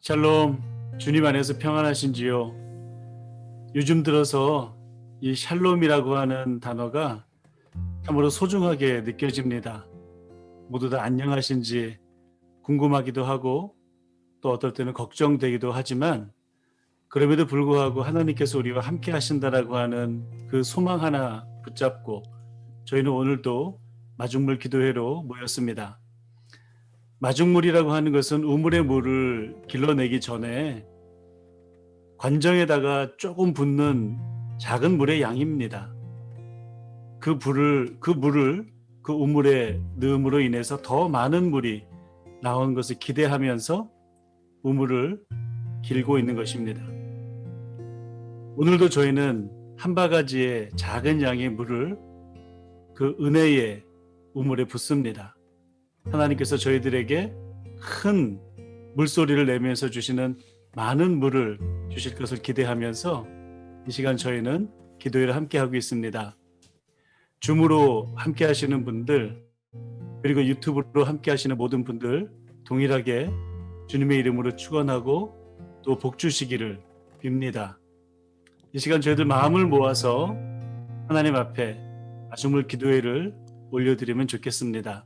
샬롬, 주님 안에서 평안하신지요? 요즘 들어서 이 샬롬이라고 하는 단어가 참으로 소중하게 느껴집니다. 모두 다 안녕하신지 궁금하기도 하고 또 어떨 때는 걱정되기도 하지만 그럼에도 불구하고 하나님께서 우리와 함께 하신다라고 하는 그 소망 하나 붙잡고 저희는 오늘도 마중물 기도회로 모였습니다. 마중물이라고 하는 것은 우물의 물을 길러내기 전에 관정에다가 조금 붓는 작은 물의 양입니다. 그 물을 그 우물에 넣음으로 인해서 더 많은 물이 나온 것을 기대하면서 우물을 길고 있는 것입니다. 오늘도 저희는 한 바가지의 작은 양의 물을 그 은혜의 우물에 붓습니다. 하나님께서 저희들에게 큰 물소리를 내면서 주시는 많은 물을 주실 것을 기대하면서 이 시간 저희는 기도회를 함께 하고 있습니다. 줌으로 함께 하시는 분들 그리고 유튜브로 함께 하시는 모든 분들 동일하게 주님의 이름으로 축원하고 또 복 주시기를 빕니다. 이 시간 저희들 마음을 모아서 하나님 앞에 마중물 기도회를 올려드리면 좋겠습니다.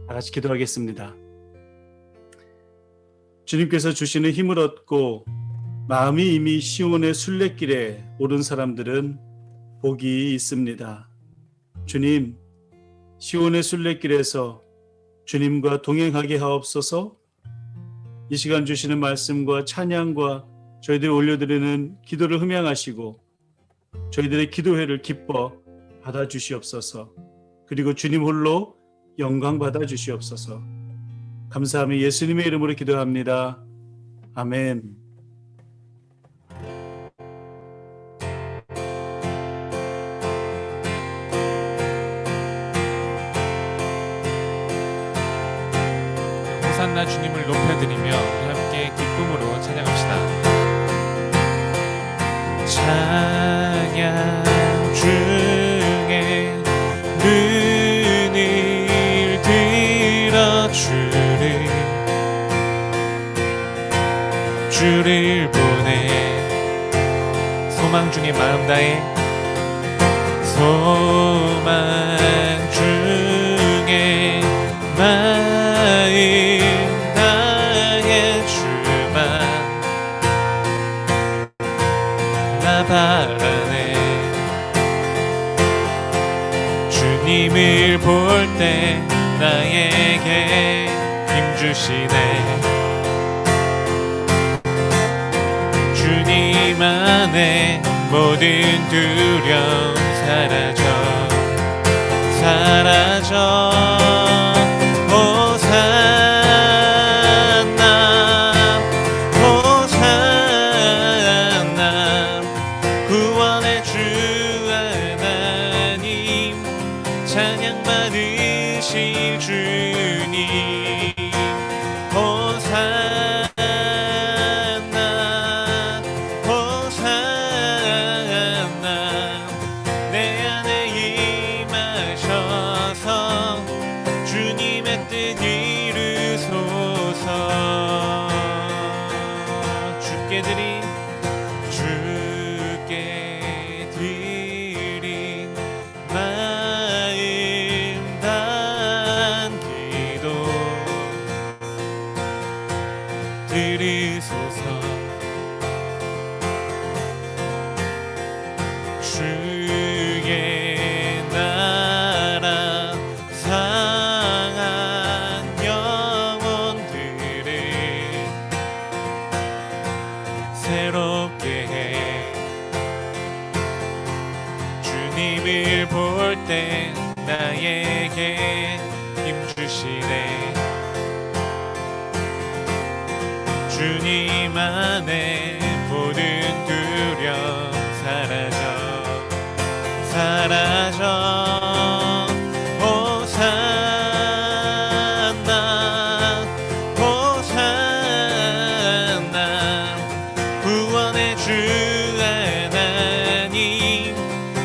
다 같이 기도하겠습니다. 주님께서 주시는 힘을 얻고 마음이 이미 시온의 순례길에 오른 사람들은 복이 있습니다. 주님, 시온의 순례길에서 주님과 동행하게 하옵소서. 이 시간 주시는 말씀과 찬양과 저희들이 올려드리는 기도를 흠양하시고 저희들의 기도회를 기뻐 받아주시옵소서. 그리고 주님 홀로 영광 받아 주시옵소서. 감사하며 예수님의 이름으로 기도합니다. 아멘. 호산나 주님을 높여드리며 우리 함께 기쁨으로 찬양합시다. 찬양 중에 눈을 들어 주를 보내 소망 중에 마음 다해 소망 중에 마음 다해 주만 나 바라네. 주님을 볼 때 나에게 힘 주시네. 주님 안에 모든 두려움 사라져 호산나 구원의 주 하나님 찬양 받으실 주님 호산나 내 안에 임하셔서 주님의 뜻 이루소서. 주께 드린 마음 단 기도 들으소서. 주의 나라 상한 영혼들을 새롭게 해. 주님을 볼 때 나에게 힘 주시네. 주님 안에 모든 두려움 사라져 호산나 구원의 주 하나님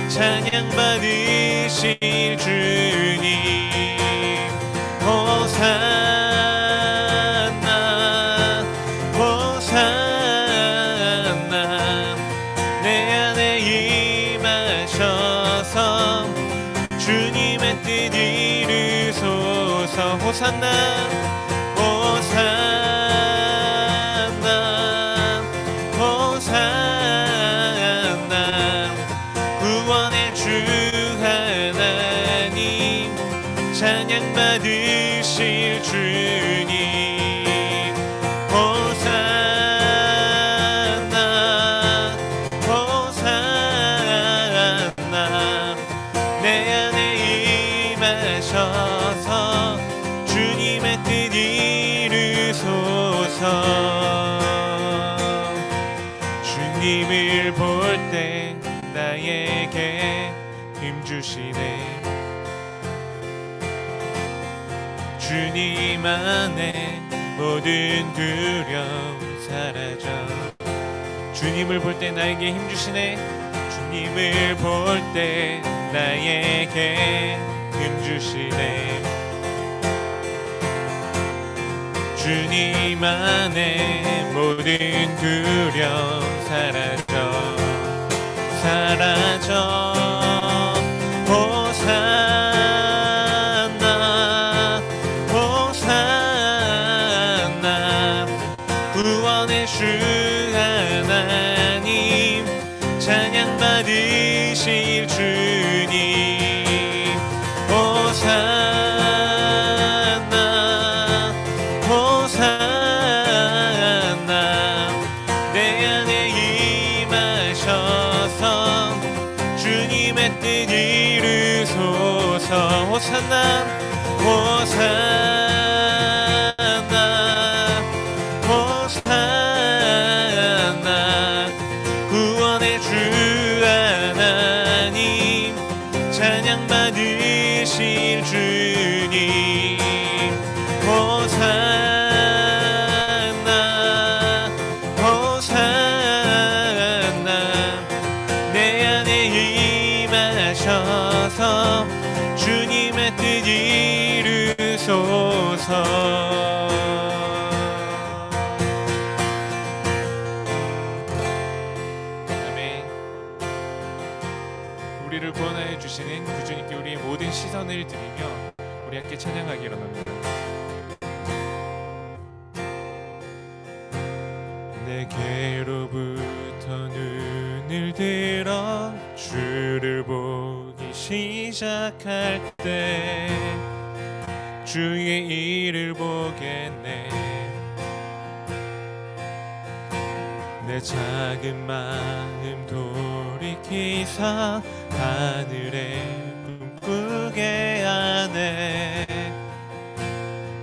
찬양 받으실 주님 호산나 호산나 호산나 호산나 구원의 주 하나님 찬양 받으실 주님 호산나 호산나 내 안에 임하셔서 주님의 뜻 이루소서 주님을 볼 때 나에게 힘 주시네 주님 안에 모든 두려움 사라져 주님을 볼 때 나에게 힘 주시네 주님을 볼 때 나에게 힘 주시네 주님 안에 모든 두려움 사라져 호산나 호산나 구원의 주 하나님 찬양 받으실 주님 호산나 호산나 내 안에 임하셔서 주님의 뜻 이루소서 호산나 호산나 호산나 구원의 주 하나님 찬양 받으실 주님 호산나 호산나 내 안에 임하셔서 주님의 뜻 이루소서 아멘. 우리를 구원하여 주시는 구주님께 우리의 모든 시선을 드리며 우리 함께 찬양하기로 합니다. 내게로부터 눈을 들어 주를 보기 시작할 때 주의 일을 보겠네 내 작은 마음 돌이키사 하늘에 꿈꾸게 하네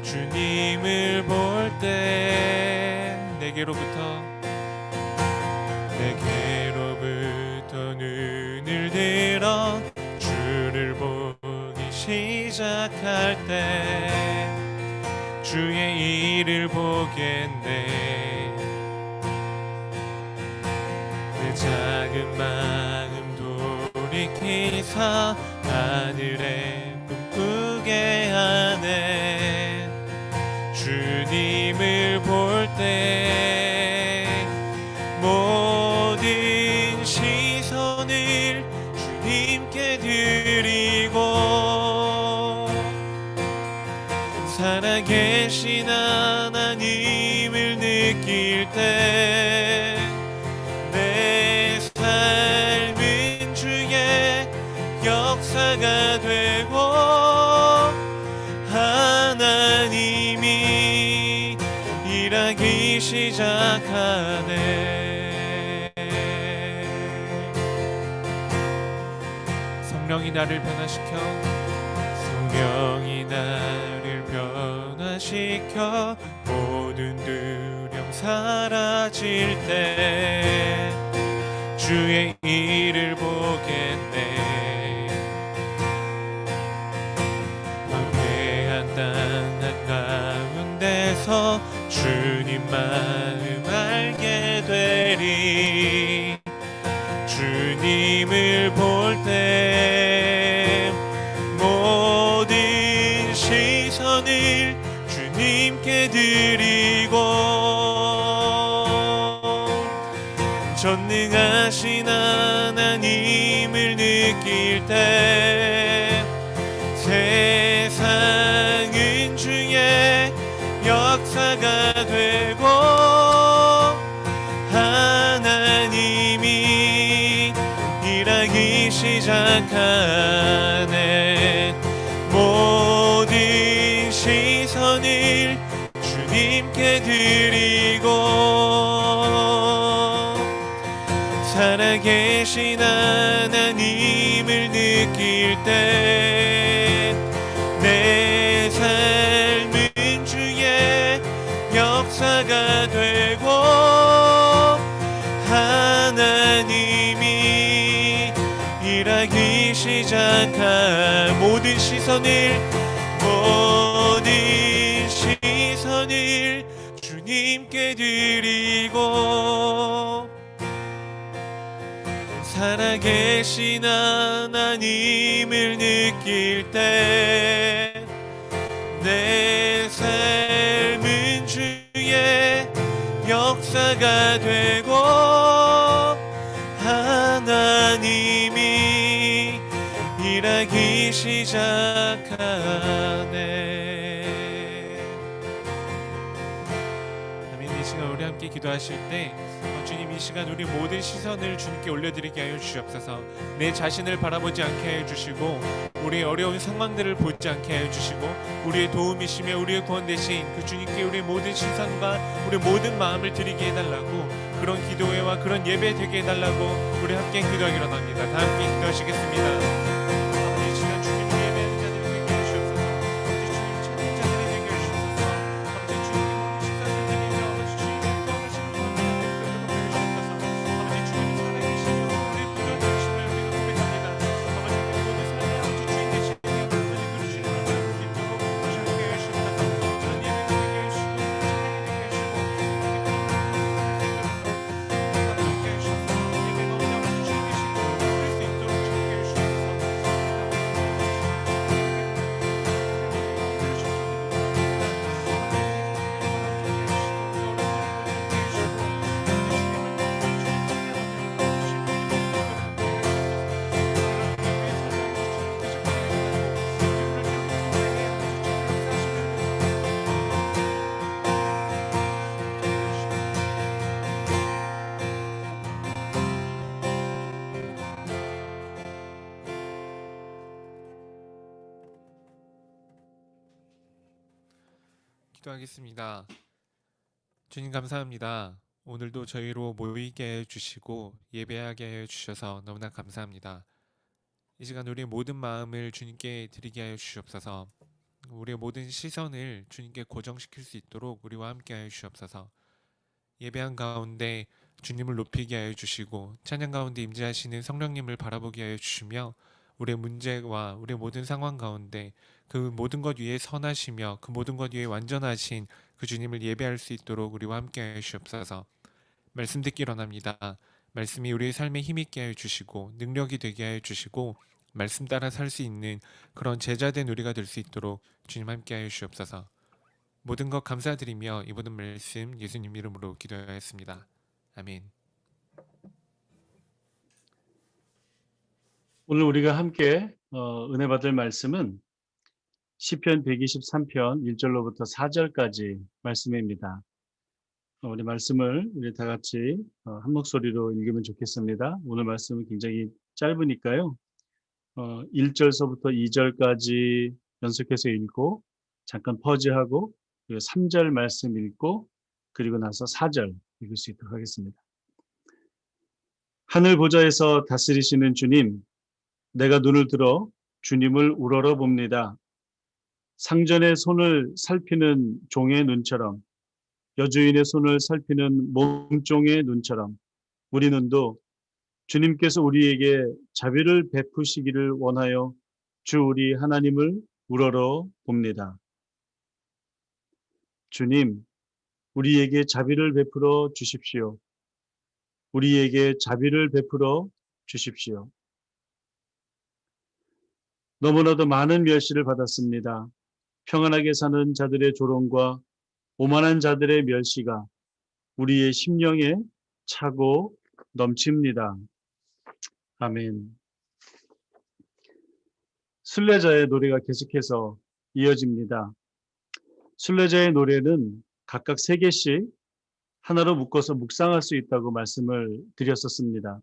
주님을 볼 때 내게로부터 눈을 들어 주를 보기 시작할 때 주의 일을 보겠네 내 작은 마음 돌이키사 하늘에 꿈꾸게 하네 주님을 볼 때 모든 시선을 주님께 드리고 살아계신 하나님을 느낄 때 내 삶은 주의 역사가 되고 하나님이 일하기 시작하네 성령이 나를 변화시켜 성령이 나를 변화시켜 모든 두려움 사라질 때 주의 일을 보겠네 황폐한 땅 한가운데서 주님 마음 알게 되리 주님을 볼 때 모든 시선을 주님께 드리고 전능하신 하나님을 느낄 때 세상은 주의 역사가 되고 하나님이 일하기 시작하네. 모든 시선을 주님께 드리고 살아계신 하나님을 느낄 때 내 삶은 주의 역사가 되고 하나님이 일하기 시작한 모든 시선을 주님께 드리고 살아계신 하나님을 느낄 때 내 삶은 주의 역사가 되고 하나님이 일하기 시작하네. 아멘. 이 시간 우리 함께 기도하실 때 주님, 이 시간 우리 모든 시선을 주님께 올려드리게 하여 주시옵소서. 내 자신을 바라보지 않게 하여 주시고 우리의 어려운 상황들을 보지 않게 하여 주시고 우리의 도움이시며 우리의 구원 되신 그 주님께 우리의 모든 시선과 우리의 모든 마음을 드리게 해달라고, 그런 기도회와 그런 예배 되게 해달라고 우리 함께 기도하기로 합니다. 다 함께 기도하시겠습니다. 기도하겠습니다. 주님 감사합니다. 오늘도 저희로 모이게 해주시고 예배하게 해주셔서 너무나 감사합니다. 이 시간 우리의 모든 마음을 주님께 드리게 하여 주시옵소서. 우리의 모든 시선을 주님께 고정시킬 수 있도록 우리와 함께 하여 주시옵소서. 예배한 가운데 주님을 높이게 하여 주시고 찬양 가운데 임재하시는 성령님을 바라보게 하여 주시며 우리의 문제와 우리의 모든 상황 가운데 그 모든 것 위에 선하시며 그 모든 것 위에 완전하신 그 주님을 예배할 수 있도록 우리와 함께 하여 주옵소서. 말씀 듣기로 합니다. 말씀이 우리의 삶에 힘있게 하여 주시고 능력이 되게 하여 주시고 말씀 따라 살 수 있는 그런 제자된 우리가 될 수 있도록 주님 함께 하여 주옵소서. 모든 것 감사드리며 이 모든 말씀 예수님 이름으로 기도하였습니다. 아멘. 오늘 우리가 함께 은혜 받을 말씀은 시편 123편 1절로부터 4절까지 말씀입니다. 우리 말씀을 우리 다 같이 한 목소리로 읽으면 좋겠습니다. 오늘 말씀은 굉장히 짧으니까요. 1절서부터 2절까지 연속해서 읽고 잠깐 퍼즈하고 그리고 3절 말씀 읽고 그리고 나서 4절 읽을 수 있도록 하겠습니다. 하늘 보좌에서 다스리시는 주님, 내가 눈을 들어 주님을 우러러 봅니다. 상전의 손을 살피는 종의 눈처럼 여주인의 손을 살피는 몸종의 눈처럼 우리 눈도 주님께서 우리에게 자비를 베푸시기를 원하여 주 우리 하나님을 우러러 봅니다. 주님, 우리에게 자비를 베풀어 주십시오. 우리에게 자비를 베풀어 주십시오. 너무나도 많은 멸시를 받았습니다. 평안하게 사는 자들의 조롱과 오만한 자들의 멸시가 우리의 심령에 차고 넘칩니다. 아멘. 순례자의 노래가 계속해서 이어집니다. 순례자의 노래는 각각 3개씩 하나로 묶어서 묵상할 수 있다고 말씀을 드렸었습니다.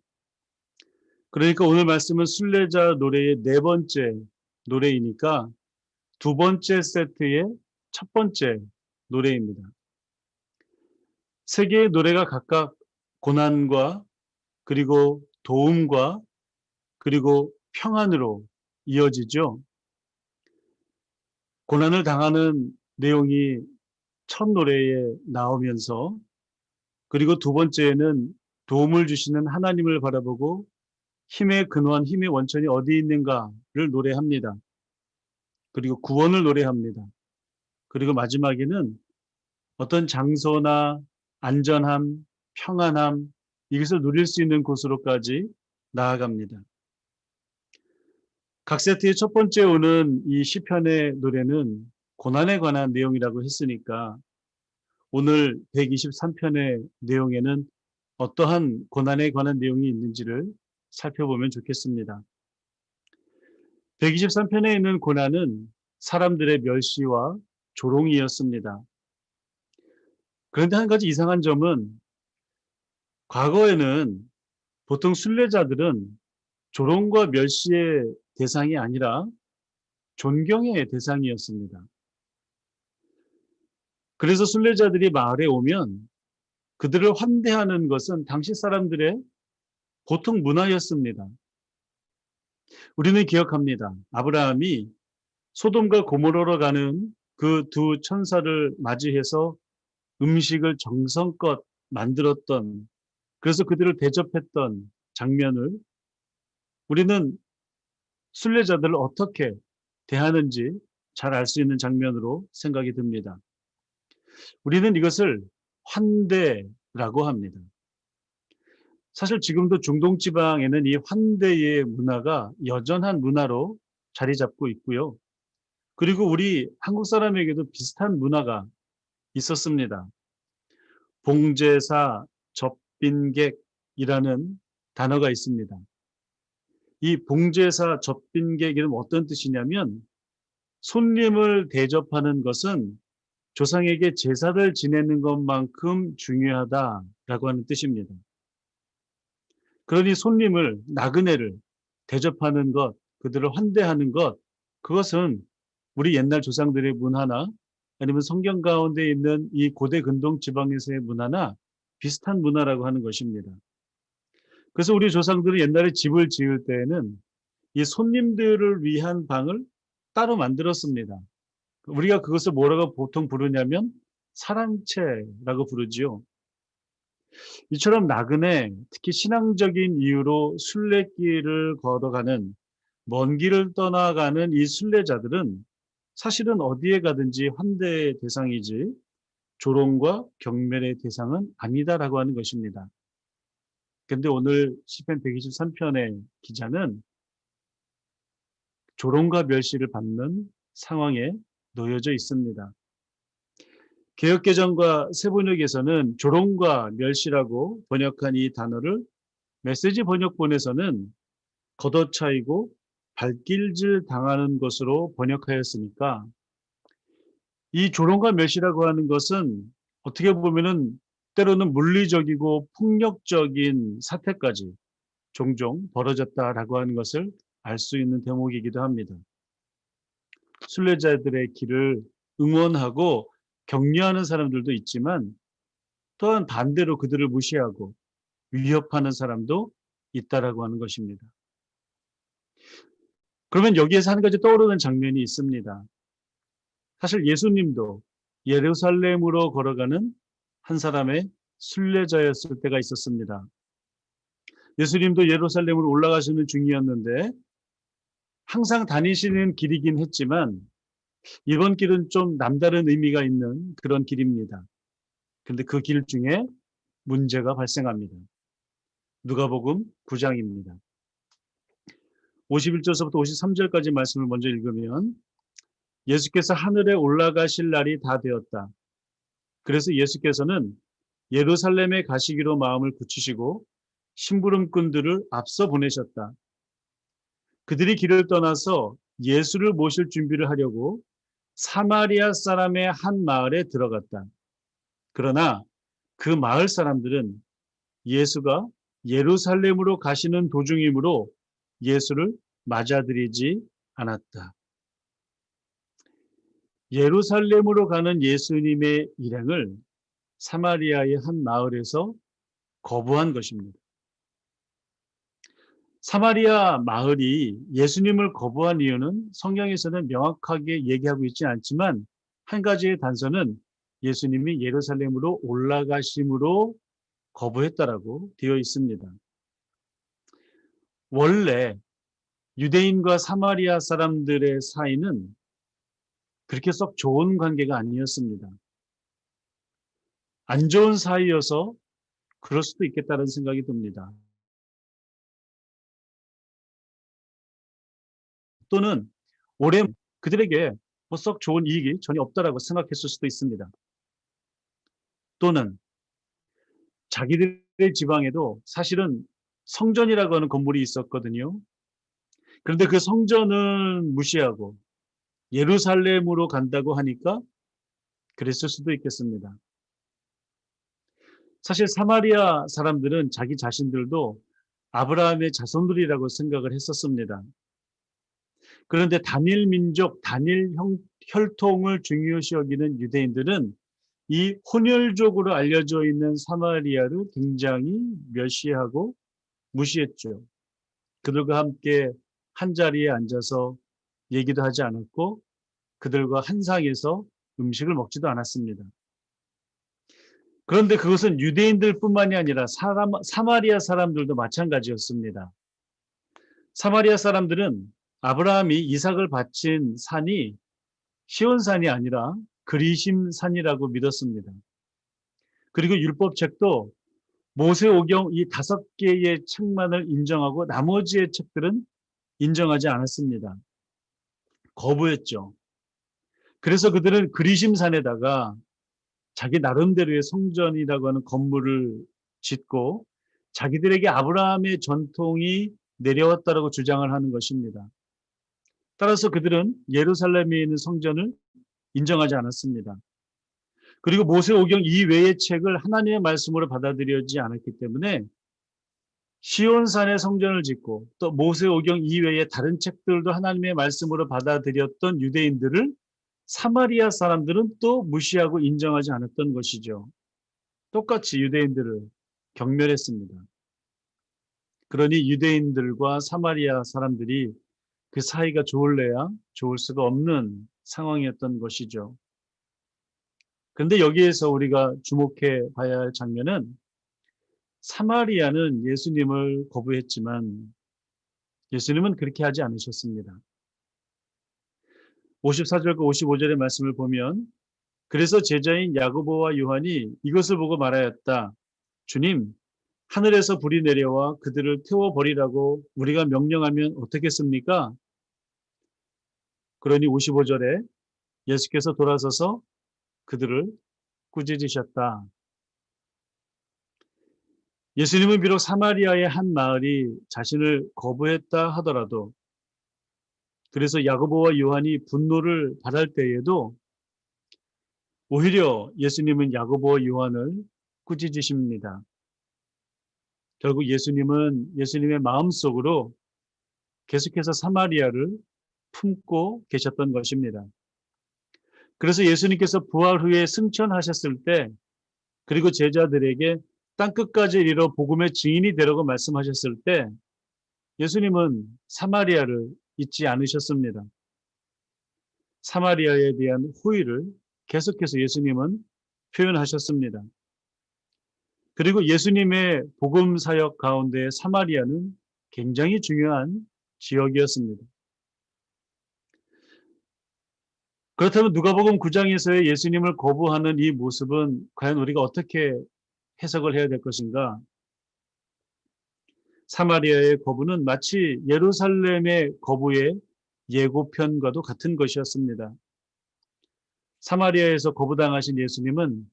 그러니까 오늘 말씀은 순례자 노래의 4번째 노래이니까 2번째 세트의 첫 번째 노래입니다. 3개의 노래가 각각 고난과 그리고 도움과 그리고 평안으로 이어지죠. 고난을 당하는 내용이 첫 노래에 나오면서 그리고 2번째에는 도움을 주시는 하나님을 바라보고 힘의 근원, 힘의 원천이 어디 있는가를 노래합니다. 그리고 구원을 노래합니다. 그리고 마지막에는 어떤 장소나 안전함, 평안함, 이것을 누릴 수 있는 곳으로까지 나아갑니다. 각 세트의 첫 번째 오는 이 시편의 노래는 고난에 관한 내용이라고 했으니까 오늘 123편의 내용에는 어떠한 고난에 관한 내용이 있는지를 살펴보면 좋겠습니다. 123편에 있는 고난은 사람들의 멸시와 조롱이었습니다. 그런데 한 가지 이상한 점은 과거에는 보통 순례자들은 조롱과 멸시의 대상이 아니라 존경의 대상이었습니다. 그래서 순례자들이 마을에 오면 그들을 환대하는 것은 당시 사람들의 보통 문화였습니다. 우리는 기억합니다. 아브라함이 소돔과 고모로로 가는 그 2 천사를 맞이해서 음식을 정성껏 만들었던, 그래서 그들을 대접했던 장면을 우리는 순례자들을 어떻게 대하는지 잘 알 수 있는 장면으로 생각이 듭니다. 우리는 이것을 환대라고 합니다. 사실 지금도 중동 지방에는 이 환대의 문화가 여전한 문화로 자리 잡고 있고요. 그리고 우리 한국 사람에게도 비슷한 문화가 있었습니다. 봉제사, 접빈객이라는 단어가 있습니다. 이 봉제사, 접빈객이란 어떤 뜻이냐면 손님을 대접하는 것은 조상에게 제사를 지내는 것만큼 중요하다라고 하는 뜻입니다. 그러니 손님을, 나그네를 대접하는 것, 그들을 환대하는 것, 그것은 우리 옛날 조상들의 문화나 아니면 성경 가운데 있는 이 고대 근동 지방에서의 문화나 비슷한 문화라고 하는 것입니다. 그래서 우리 조상들은 옛날에 집을 지을 때에는 이 손님들을 위한 방을 따로 만들었습니다. 우리가 그것을 뭐라고 보통 부르냐면 사랑채라고 부르지요. 이처럼 나그네, 특히 신앙적인 이유로 순례길을 걸어가는, 먼 길을 떠나가는 이 순례자들은 사실은 어디에 가든지 환대의 대상이지 조롱과 경멸의 대상은 아니다라고 하는 것입니다. 그런데 오늘 시편 123편의 기자는 조롱과 멸시를 받는 상황에 놓여져 있습니다. 개역개정과 새번역에서는 조롱과 멸시라고 번역한 이 단어를 메시지 번역본에서는 걷어차이고 발길질 당하는 것으로 번역하였으니까 이 조롱과 멸시라고 하는 것은 어떻게 보면은 때로는 물리적이고 폭력적인 사태까지 종종 벌어졌다라고 하는 것을 알 수 있는 대목이기도 합니다. 순례자들의 길을 응원하고 격려하는 사람들도 있지만 또한 반대로 그들을 무시하고 위협하는 사람도 있다라고 하는 것입니다. 그러면 여기에서 한 가지 떠오르는 장면이 있습니다. 사실 예수님도 예루살렘으로 걸어가는 한 사람의 순례자였을 때가 있었습니다. 예수님도 예루살렘으로 올라가시는 중이었는데 항상 다니시는 길이긴 했지만 이번 길은 좀 남다른 의미가 있는 그런 길입니다. 그런데 그 길 중에 문제가 발생합니다. 누가복음 9장입니다. 51절서부터 53절까지 말씀을 먼저 읽으면 예수께서 하늘에 올라가실 날이 다 되었다. 그래서 예수께서는 예루살렘에 가시기로 마음을 굳히시고 심부름꾼들을 앞서 보내셨다. 그들이 길을 떠나서 예수를 모실 준비를 하려고 사마리아 사람의 한 마을에 들어갔다. 그러나 그 마을 사람들은 예수가 예루살렘으로 가시는 도중이므로 예수를 맞아들이지 않았다. 예루살렘으로 가는 예수님의 일행을 사마리아의 한 마을에서 거부한 것입니다. 사마리아 마을이 예수님을 거부한 이유는 성경에서는 명확하게 얘기하고 있지 않지만 한 가지의 단서는 예수님이 예루살렘으로 올라가심으로 거부했다라고 되어 있습니다. 원래 유대인과 사마리아 사람들의 사이는 그렇게 썩 좋은 관계가 아니었습니다. 안 좋은 사이여서 그럴 수도 있겠다는 생각이 듭니다. 또는 오래 그들에게 뭐 썩 좋은 이익이 전혀 없다라고 생각했을 수도 있습니다. 또는 자기들의 지방에도 사실은 성전이라고 하는 건물이 있었거든요. 그런데 그 성전은 무시하고 예루살렘으로 간다고 하니까 그랬을 수도 있겠습니다. 사실 사마리아 사람들은 자기 자신들도 아브라함의 자손들이라고 생각을 했었습니다. 그런데 단일 민족, 단일 혈통을 중요시 여기는 유대인들은 이 혼혈족으로 알려져 있는 사마리아를 굉장히 멸시하고 무시했죠. 그들과 함께 한자리에 앉아서 얘기도 하지 않았고 그들과 한 상에서 음식을 먹지도 않았습니다. 그런데 그것은 유대인들뿐만이 아니라 사마리아 사람들도 마찬가지였습니다. 사마리아 사람들은 아브라함이 이삭을 바친 산이 시온산이 아니라 그리심산이라고 믿었습니다. 그리고 율법책도 모세오경 이 5개의 책만을 인정하고 나머지의 책들은 인정하지 않았습니다. 거부했죠. 그래서 그들은 그리심산에다가 자기 나름대로의 성전이라고 하는 건물을 짓고 자기들에게 아브라함의 전통이 내려왔다라고 주장을 하는 것입니다. 따라서 그들은 예루살렘에 있는 성전을 인정하지 않았습니다. 그리고 모세오경 이외의 책을 하나님의 말씀으로 받아들이지 않았기 때문에 시온산에 성전을 짓고 또 모세오경 이외의 다른 책들도 하나님의 말씀으로 받아들였던 유대인들을 사마리아 사람들은 또 무시하고 인정하지 않았던 것이죠. 똑같이 유대인들을 경멸했습니다. 그러니 유대인들과 사마리아 사람들이 그 사이가 좋을래야 좋을 수가 없는 상황이었던 것이죠. 그런데 여기에서 우리가 주목해 봐야 할 장면은 사마리아는 예수님을 거부했지만 예수님은 그렇게 하지 않으셨습니다. 54절과 55절의 말씀을 보면 그래서 제자인 야고보와 요한이 이것을 보고 말하였다. 주님, 하늘에서 불이 내려와 그들을 태워버리라고 우리가 명령하면 어떻겠습니까? 그러니 55절에 예수께서 돌아서서 그들을 꾸짖으셨다. 예수님은 비록 사마리아의 한 마을이 자신을 거부했다 하더라도 그래서 야고보와 요한이 분노를 발할 때에도 오히려 예수님은 야고보와 요한을 꾸짖으십니다. 결국 예수님은 예수님의 마음속으로 계속해서 사마리아를 품고 계셨던 것입니다. 그래서 예수님께서 부활 후에 승천하셨을 때 그리고 제자들에게 땅끝까지 이르러 복음의 증인이 되라고 말씀하셨을 때 예수님은 사마리아를 잊지 않으셨습니다. 사마리아에 대한 호의를 계속해서 예수님은 표현하셨습니다. 그리고 예수님의 복음 사역 가운데 사마리아는 굉장히 중요한 지역이었습니다. 그렇다면 누가복음 9장에서의 예수님을 거부하는 이 모습은 과연 우리가 어떻게 해석을 해야 될 것인가? 사마리아의 거부는 마치 예루살렘의 거부의 예고편과도 같은 것이었습니다. 사마리아에서 거부당하신 예수님은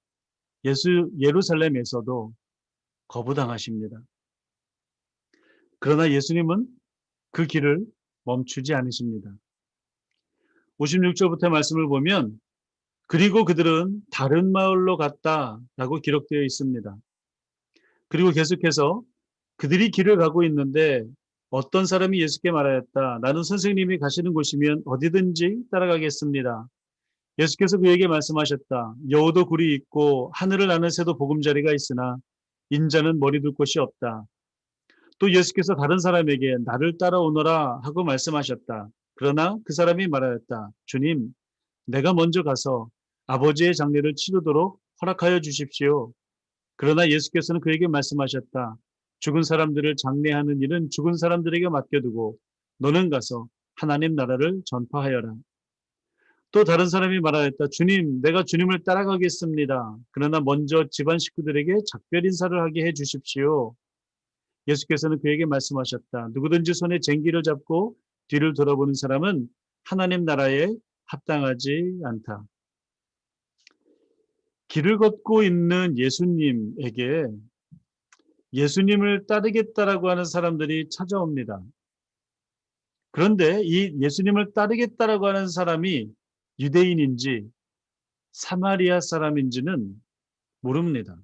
예루살렘에서도 거부당하십니다. 그러나 예수님은 그 길을 멈추지 않으십니다. 56절부터 말씀을 보면 그리고 그들은 다른 마을로 갔다라고 기록되어 있습니다. 그리고 계속해서 그들이 길을 가고 있는데 어떤 사람이 예수께 말하였다. 나는 선생님이 가시는 곳이면 어디든지 따라가겠습니다. 예수께서 그에게 말씀하셨다. 여우도 굴이 있고 하늘을 나는 새도 보금자리가 있으나 인자는 머리 둘 곳이 없다. 또 예수께서 다른 사람에게 나를 따라오너라 하고 말씀하셨다. 그러나 그 사람이 말하였다. 주님, 내가 먼저 가서 아버지의 장례를 치르도록 허락하여 주십시오. 그러나 예수께서는 그에게 말씀하셨다. 죽은 사람들을 장례하는 일은 죽은 사람들에게 맡겨두고 너는 가서 하나님 나라를 전파하여라. 또 다른 사람이 말하였다. 주님, 내가 주님을 따라가겠습니다. 그러나 먼저 집안 식구들에게 작별 인사를 하게 해 주십시오. 예수께서는 그에게 말씀하셨다. 누구든지 손에 쟁기를 잡고 뒤를 돌아보는 사람은 하나님 나라에 합당하지 않다. 길을 걷고 있는 예수님에게 예수님을 따르겠다라고 하는 사람들이 찾아옵니다. 그런데 이 예수님을 따르겠다라고 하는 사람이 유대인인지 사마리아 사람인지는 모릅니다.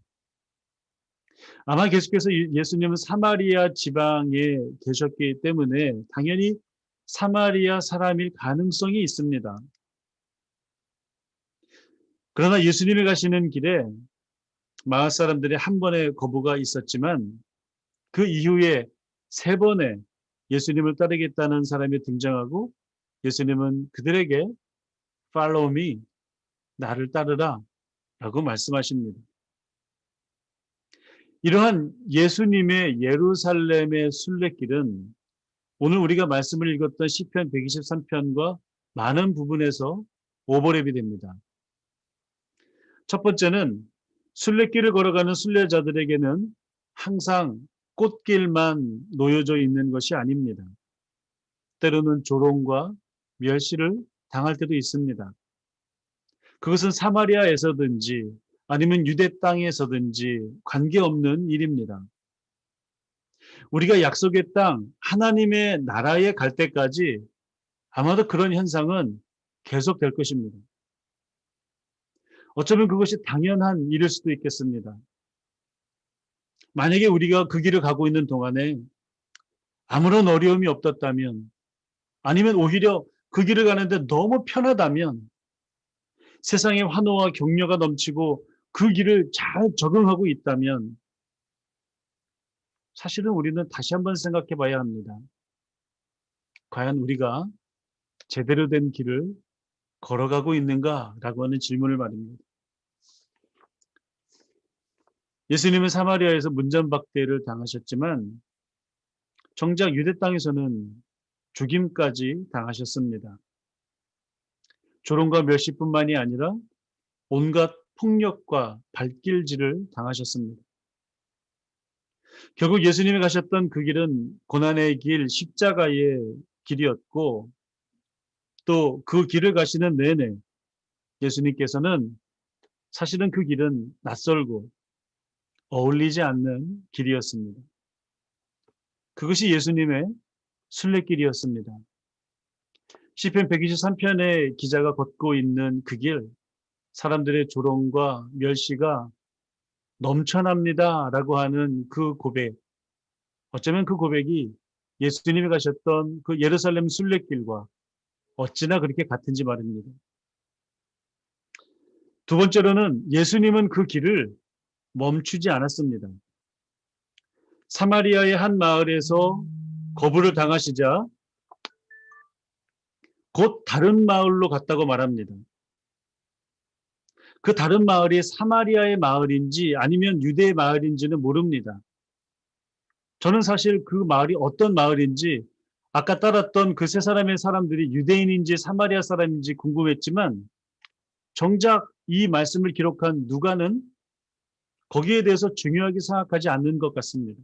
아마 계속해서 예수님은 사마리아 지방에 계셨기 때문에 당연히 사마리아 사람일 가능성이 있습니다. 그러나 예수님이 가시는 길에 마을 사람들이 한 번의 거부가 있었지만 그 이후에 세 번의 예수님을 따르겠다는 사람이 등장하고 예수님은 그들에게 Follow me, 나를 따르라 라고 말씀하십니다. 이러한 예수님의 예루살렘의 순례길은 오늘 우리가 말씀을 읽었던 시편 123편과 많은 부분에서 오버랩이 됩니다. 첫 번째는 순례길을 걸어가는 순례자들에게는 항상 꽃길만 놓여져 있는 것이 아닙니다. 때로는 조롱과 멸시를 당할 때도 있습니다. 그것은 사마리아에서든지 아니면 유대 땅에서든지 관계없는 일입니다. 우리가 약속의 땅, 하나님의 나라에 갈 때까지 아마도 그런 현상은 계속될 것입니다. 어쩌면 그것이 당연한 일일 수도 있겠습니다. 만약에 우리가 그 길을 가고 있는 동안에 아무런 어려움이 없었다면 아니면 오히려 그 길을 가는데 너무 편하다면 세상에 환호와 격려가 넘치고 그 길을 잘 적응하고 있다면 사실은 우리는 다시 한번 생각해 봐야 합니다. 과연 우리가 제대로 된 길을 걸어가고 있는가라고 하는 질문을 말입니다. 예수님은 사마리아에서 문전박대를 당하셨지만 정작 유대 땅에서는 죽임까지 당하셨습니다. 조롱과 멸시뿐만이 아니라 온갖 폭력과 발길질을 당하셨습니다. 결국 예수님이 가셨던 그 길은 고난의 길, 십자가의 길이었고 또 그 길을 가시는 내내 예수님께서는 사실은 그 길은 낯설고 어울리지 않는 길이었습니다. 그것이 예수님의 순례길이었습니다. 시편 123편의 기자가 걷고 있는 그 길, 사람들의 조롱과 멸시가 넘쳐납니다라고 하는 그 고백, 어쩌면 그 고백이 예수님이 가셨던 그 예루살렘 순례길과 어찌나 그렇게 같은지 말입니다. 두 번째로는 예수님은 그 길을 멈추지 않았습니다. 사마리아의 한 마을에서 거부를 당하시자 곧 다른 마을로 갔다고 말합니다. 그 다른 마을이 사마리아의 마을인지 아니면 유대의 마을인지는 모릅니다. 저는 사실 그 마을이 어떤 마을인지 아까 따랐던 그 세 사람의 사람들이 유대인인지 사마리아 사람인지 궁금했지만 정작 이 말씀을 기록한 누가는 거기에 대해서 중요하게 생각하지 않는 것 같습니다.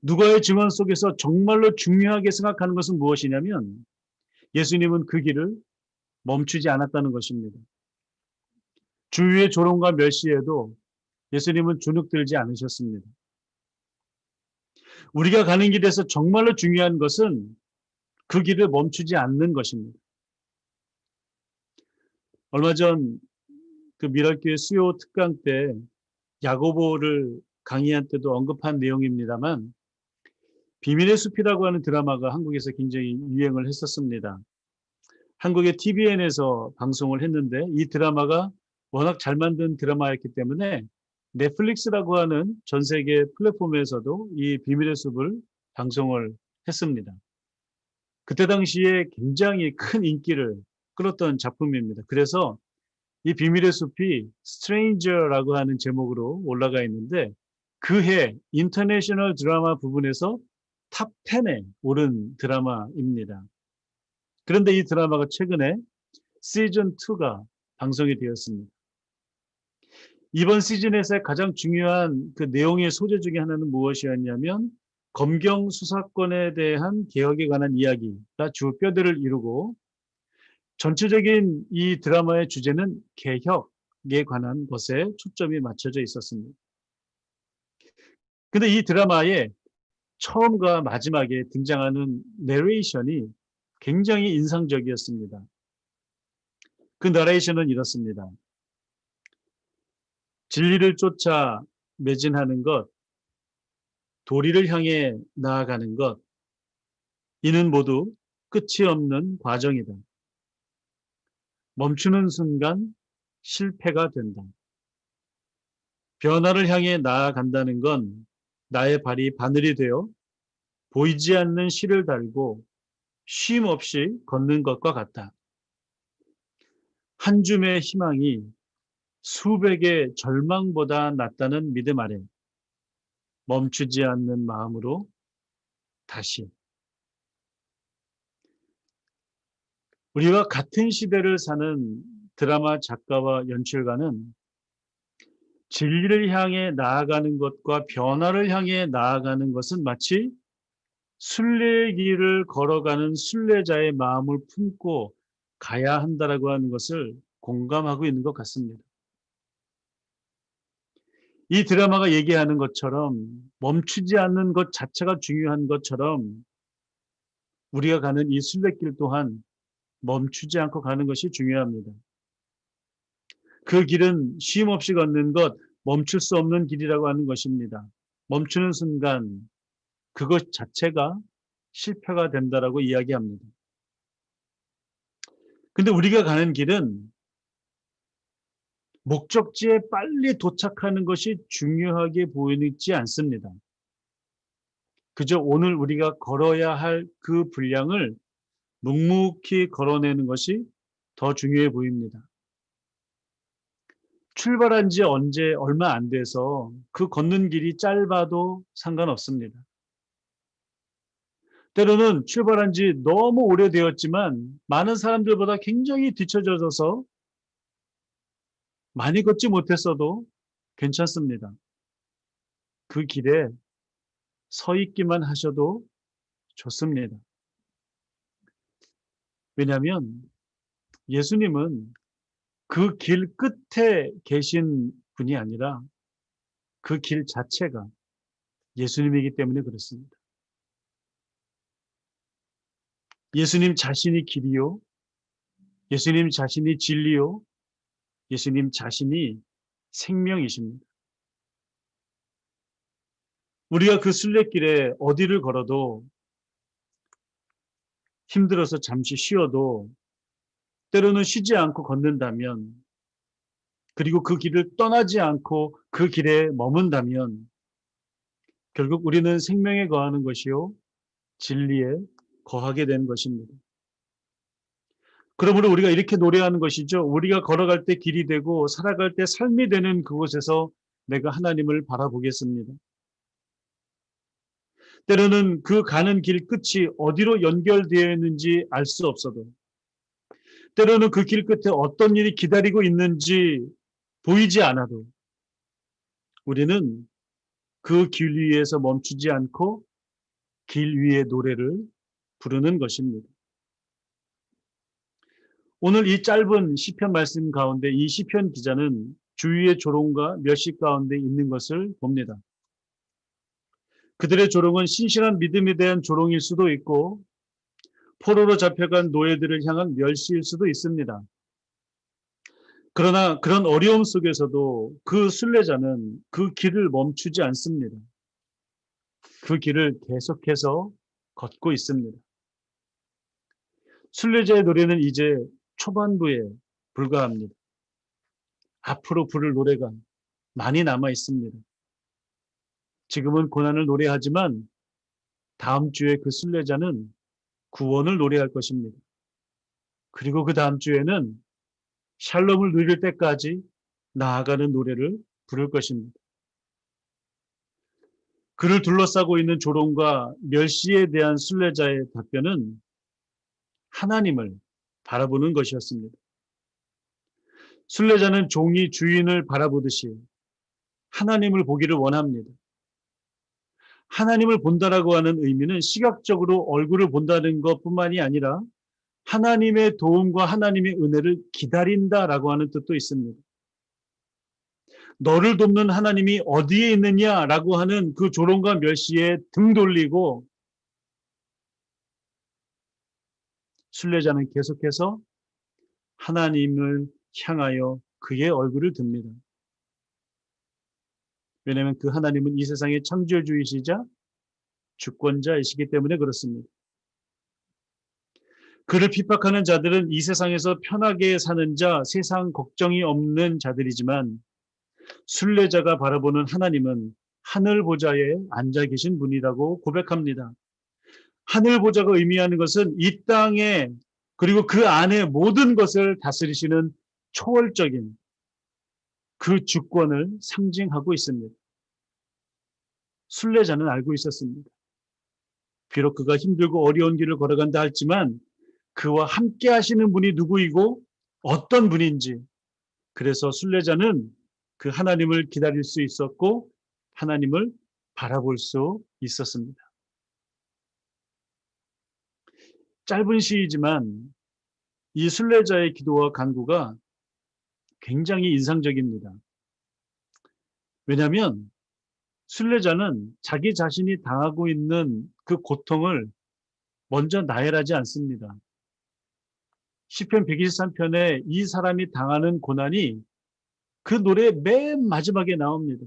누가의 증언 속에서 정말로 중요하게 생각하는 것은 무엇이냐면 예수님은 그 길을 멈추지 않았다는 것입니다. 주위의 조롱과 멸시에도 예수님은 주눅들지 않으셨습니다. 우리가 가는 길에서 정말로 중요한 것은 그 길을 멈추지 않는 것입니다. 얼마 전 그 미랄교회 수요 특강 때 야고보를 강의한 때도 언급한 내용입니다만 비밀의 숲이라고 하는 드라마가 한국에서 굉장히 유행을 했었습니다. 한국의 TVN에서 방송을 했는데 이 드라마가 워낙 잘 만든 드라마였기 때문에 넷플릭스라고 하는 전 세계 플랫폼에서도 이 비밀의 숲을 방송을 했습니다. 그때 당시에 굉장히 큰 인기를 끌었던 작품입니다. 그래서 이 비밀의 숲이 Stranger라고 하는 제목으로 올라가 있는데 그해 인터내셔널 드라마 부분에서 탑 10에 오른 드라마입니다. 그런데 이 드라마가 최근에 시즌 2가 방송이 되었습니다. 이번 시즌에서의 가장 중요한 그 내용의 소재 중에 하나는 무엇이었냐면 검경 수사권에 대한 개혁에 관한 이야기가 주 뼈대를 이루고 전체적인 이 드라마의 주제는 개혁에 관한 것에 초점이 맞춰져 있었습니다. 근데 이 드라마의 처음과 마지막에 등장하는 내레이션이 굉장히 인상적이었습니다. 그 내레이션은 이렇습니다. 진리를 쫓아 매진하는 것, 도리를 향해 나아가는 것, 이는 모두 끝이 없는 과정이다. 멈추는 순간 실패가 된다. 변화를 향해 나아간다는 건 나의 발이 바늘이 되어 보이지 않는 실을 달고 쉼 없이 걷는 것과 같다. 한 줌의 희망이 수백의 절망보다 낫다는 믿음 아래 멈추지 않는 마음으로 다시 우리와 같은 시대를 사는 드라마 작가와 연출가는 진리를 향해 나아가는 것과 변화를 향해 나아가는 것은 마치 순례의 길을 걸어가는 순례자의 마음을 품고 가야 한다라고 하는 것을 공감하고 있는 것 같습니다. 이 드라마가 얘기하는 것처럼 멈추지 않는 것 자체가 중요한 것처럼 우리가 가는 이 순례길 또한 멈추지 않고 가는 것이 중요합니다. 그 길은 쉼 없이 걷는 것, 멈출 수 없는 길이라고 하는 것입니다. 멈추는 순간 그것 자체가 실패가 된다라고 이야기합니다. 근데 우리가 가는 길은 목적지에 빨리 도착하는 것이 중요하게 보이지 않습니다. 그저 오늘 우리가 걸어야 할 그 분량을 묵묵히 걸어내는 것이 더 중요해 보입니다. 출발한 지 언제 얼마 안 돼서 그 걷는 길이 짧아도 상관없습니다. 때로는 출발한 지 너무 오래되었지만 많은 사람들보다 굉장히 뒤처져서 많이 걷지 못했어도 괜찮습니다. 그 길에 서 있기만 하셔도 좋습니다. 왜냐하면 예수님은 그 길 끝에 계신 분이 아니라 그 길 자체가 예수님이기 때문에 그렇습니다. 예수님 자신이 길이요. 예수님 자신이 진리요. 예수님 자신이 생명이십니다. 우리가 그 순례길에 어디를 걸어도 힘들어서 잠시 쉬어도 때로는 쉬지 않고 걷는다면 그리고 그 길을 떠나지 않고 그 길에 머문다면 결국 우리는 생명에 거하는 것이요 진리에 거하게 되는 것입니다. 그러므로 우리가 이렇게 노래하는 것이죠. 우리가 걸어갈 때 길이 되고 살아갈 때 삶이 되는 그곳에서 내가 하나님을 바라보겠습니다. 때로는 그 가는 길 끝이 어디로 연결되어 있는지 알 수 없어도 때로는 그 길 끝에 어떤 일이 기다리고 있는지 보이지 않아도 우리는 그 길 위에서 멈추지 않고 길 위의 노래를 부르는 것입니다. 오늘 이 짧은 시편 말씀 가운데 이 시편 기자는 주위의 조롱과 멸시 가운데 있는 것을 봅니다. 그들의 조롱은 신실한 믿음에 대한 조롱일 수도 있고 포로로 잡혀간 노예들을 향한 멸시일 수도 있습니다. 그러나 그런 어려움 속에서도 그 순례자는 그 길을 멈추지 않습니다. 그 길을 계속해서 걷고 있습니다. 순례자의 노래는 이제 초반부에 불과합니다. 앞으로 부를 노래가 많이 남아 있습니다. 지금은 고난을 노래하지만 다음 주에 그 순례자는 구원을 노래할 것입니다. 그리고 그 다음 주에는 샬롬을 누릴 때까지 나아가는 노래를 부를 것입니다. 그를 둘러싸고 있는 조롱과 멸시에 대한 순례자의 답변은 하나님을 바라보는 것이었습니다. 순례자는 종이 주인을 바라보듯이 하나님을 보기를 원합니다. 하나님을 본다라고 하는 의미는 시각적으로 얼굴을 본다는 것뿐만이 아니라 하나님의 도움과 하나님의 은혜를 기다린다라고 하는 뜻도 있습니다. 너를 돕는 하나님이 어디에 있느냐라고 하는 그 조롱과 멸시에 등 돌리고 순례자는 계속해서 하나님을 향하여 그의 얼굴을 듭니다. 왜냐하면 그 하나님은 이 세상의 창조주이시자 주권자이시기 때문에 그렇습니다. 그를 핍박하는 자들은 이 세상에서 편하게 사는 자, 세상 걱정이 없는 자들이지만 순례자가 바라보는 하나님은 하늘 보좌에 앉아 계신 분이라고 고백합니다. 하늘 보좌가 의미하는 것은 이 땅에 그리고 그 안에 모든 것을 다스리시는 초월적인 그 주권을 상징하고 있습니다. 순례자는 알고 있었습니다. 비록 그가 힘들고 어려운 길을 걸어간다 할지만 그와 함께 하시는 분이 누구이고 어떤 분인지, 그래서 순례자는 그 하나님을 기다릴 수 있었고 하나님을 바라볼 수 있었습니다. 짧은 시이지만 이 순례자의 기도와 간구가 굉장히 인상적입니다. 왜냐하면 순례자는 자기 자신이 당하고 있는 그 고통을 먼저 나열하지 않습니다. 시편 123편에 이 사람이 당하는 고난이 그 노래의 맨 마지막에 나옵니다.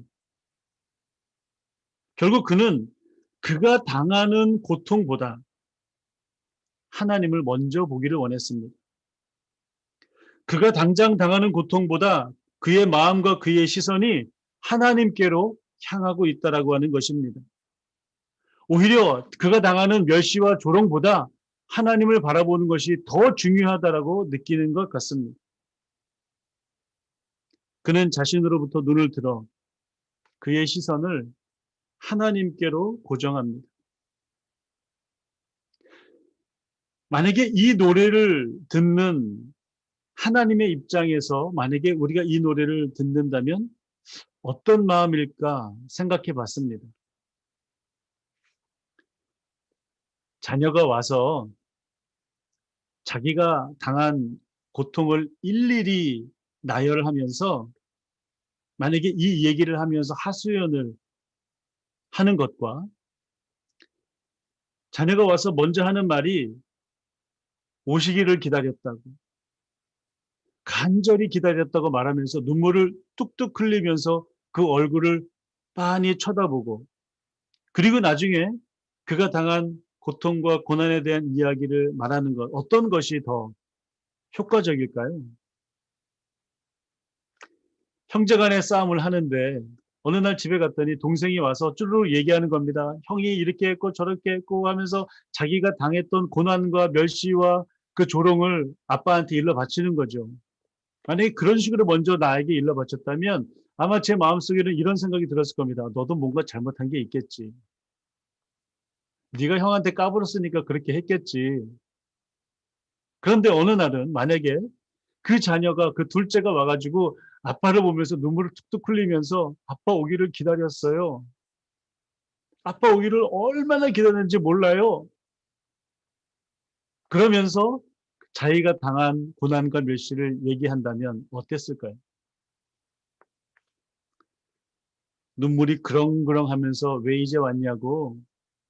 결국 그는 그가 당하는 고통보다 하나님을 먼저 보기를 원했습니다. 그가 당장 당하는 고통보다 그의 마음과 그의 시선이 하나님께로 향하고 있다라고 하는 것입니다. 오히려 그가 당하는 멸시와 조롱보다 하나님을 바라보는 것이 더 중요하다라고 느끼는 것 같습니다. 그는 자신으로부터 눈을 들어 그의 시선을 하나님께로 고정합니다. 만약에 이 노래를 듣는 하나님의 입장에서 만약에 우리가 이 노래를 듣는다면 어떤 마음일까 생각해 봤습니다. 자녀가 와서 자기가 당한 고통을 일일이 나열하면서 만약에 이 얘기를 하면서 하소연을 하는 것과 자녀가 와서 먼저 하는 말이 오시기를 기다렸다고 간절히 기다렸다고 말하면서 눈물을 뚝뚝 흘리면서 그 얼굴을 빤히 쳐다보고 그리고 나중에 그가 당한 고통과 고난에 대한 이야기를 말하는 것 어떤 것이 더 효과적일까요? 형제 간의 싸움을 하는데 어느 날 집에 갔더니 동생이 와서 쭈르륵 얘기하는 겁니다. 형이 이렇게 했고 저렇게 했고 하면서 자기가 당했던 고난과 멸시와 그 조롱을 아빠한테 일러 바치는 거죠. 만약에 그런 식으로 먼저 나에게 일러 바쳤다면 아마 제 마음속에는 이런 생각이 들었을 겁니다. 너도 뭔가 잘못한 게 있겠지. 네가 형한테 까불었으니까 그렇게 했겠지. 그런데 어느 날은 만약에 그 자녀가 그 둘째가 와가지고 아빠를 보면서 눈물을 툭툭 흘리면서 아빠 오기를 기다렸어요. 아빠 오기를 얼마나 기다렸는지 몰라요. 그러면서 자기가 당한 고난과 멸시를 얘기한다면 어땠을까요? 눈물이 그렁그렁 하면서 왜 이제 왔냐고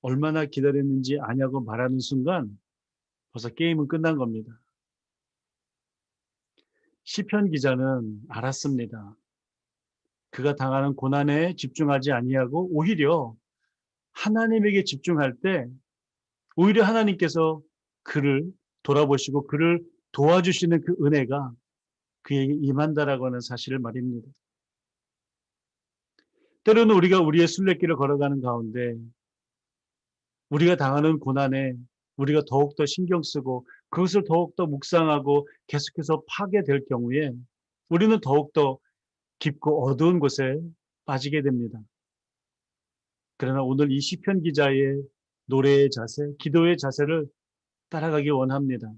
얼마나 기다렸는지 아냐고 말하는 순간 벌써 게임은 끝난 겁니다. 시편 기자는 알았습니다. 그가 당하는 고난에 집중하지 아니하고 오히려 하나님에게 집중할 때 오히려 하나님께서 그를 돌아보시고 그를 도와주시는 그 은혜가 그에게 임한다라고 하는 사실을 말입니다. 때로는 우리가 우리의 순례길을 걸어가는 가운데 우리가 당하는 고난에 우리가 더욱더 신경 쓰고 그것을 더욱더 묵상하고 계속해서 파괴될 경우에 우리는 더욱더 깊고 어두운 곳에 빠지게 됩니다. 그러나 오늘 이 시편 기자의 노래의 자세, 기도의 자세를 따라가기 원합니다.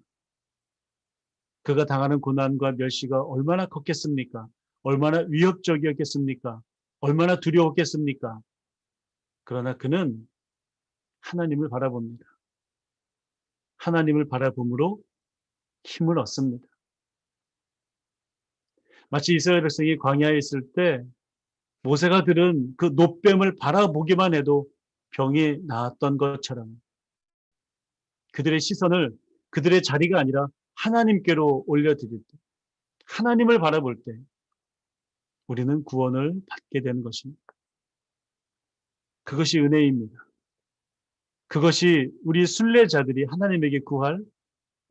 그가 당하는 고난과 멸시가 얼마나 컸겠습니까? 얼마나 위협적이었겠습니까? 얼마나 두려웠겠습니까? 그러나 그는 하나님을 바라봅니다. 하나님을 바라봄으로 힘을 얻습니다. 마치 이스라엘 백성이 광야에 있을 때 모세가 들은 그 놋뱀을 바라보기만 해도 병이 나았던 것처럼 그들의 시선을 그들의 자리가 아니라 하나님께로 올려드릴 때, 하나님을 바라볼 때 우리는 구원을 받게 되는 것입니다. 그것이 은혜입니다. 그것이 우리 순례자들이 하나님에게 구할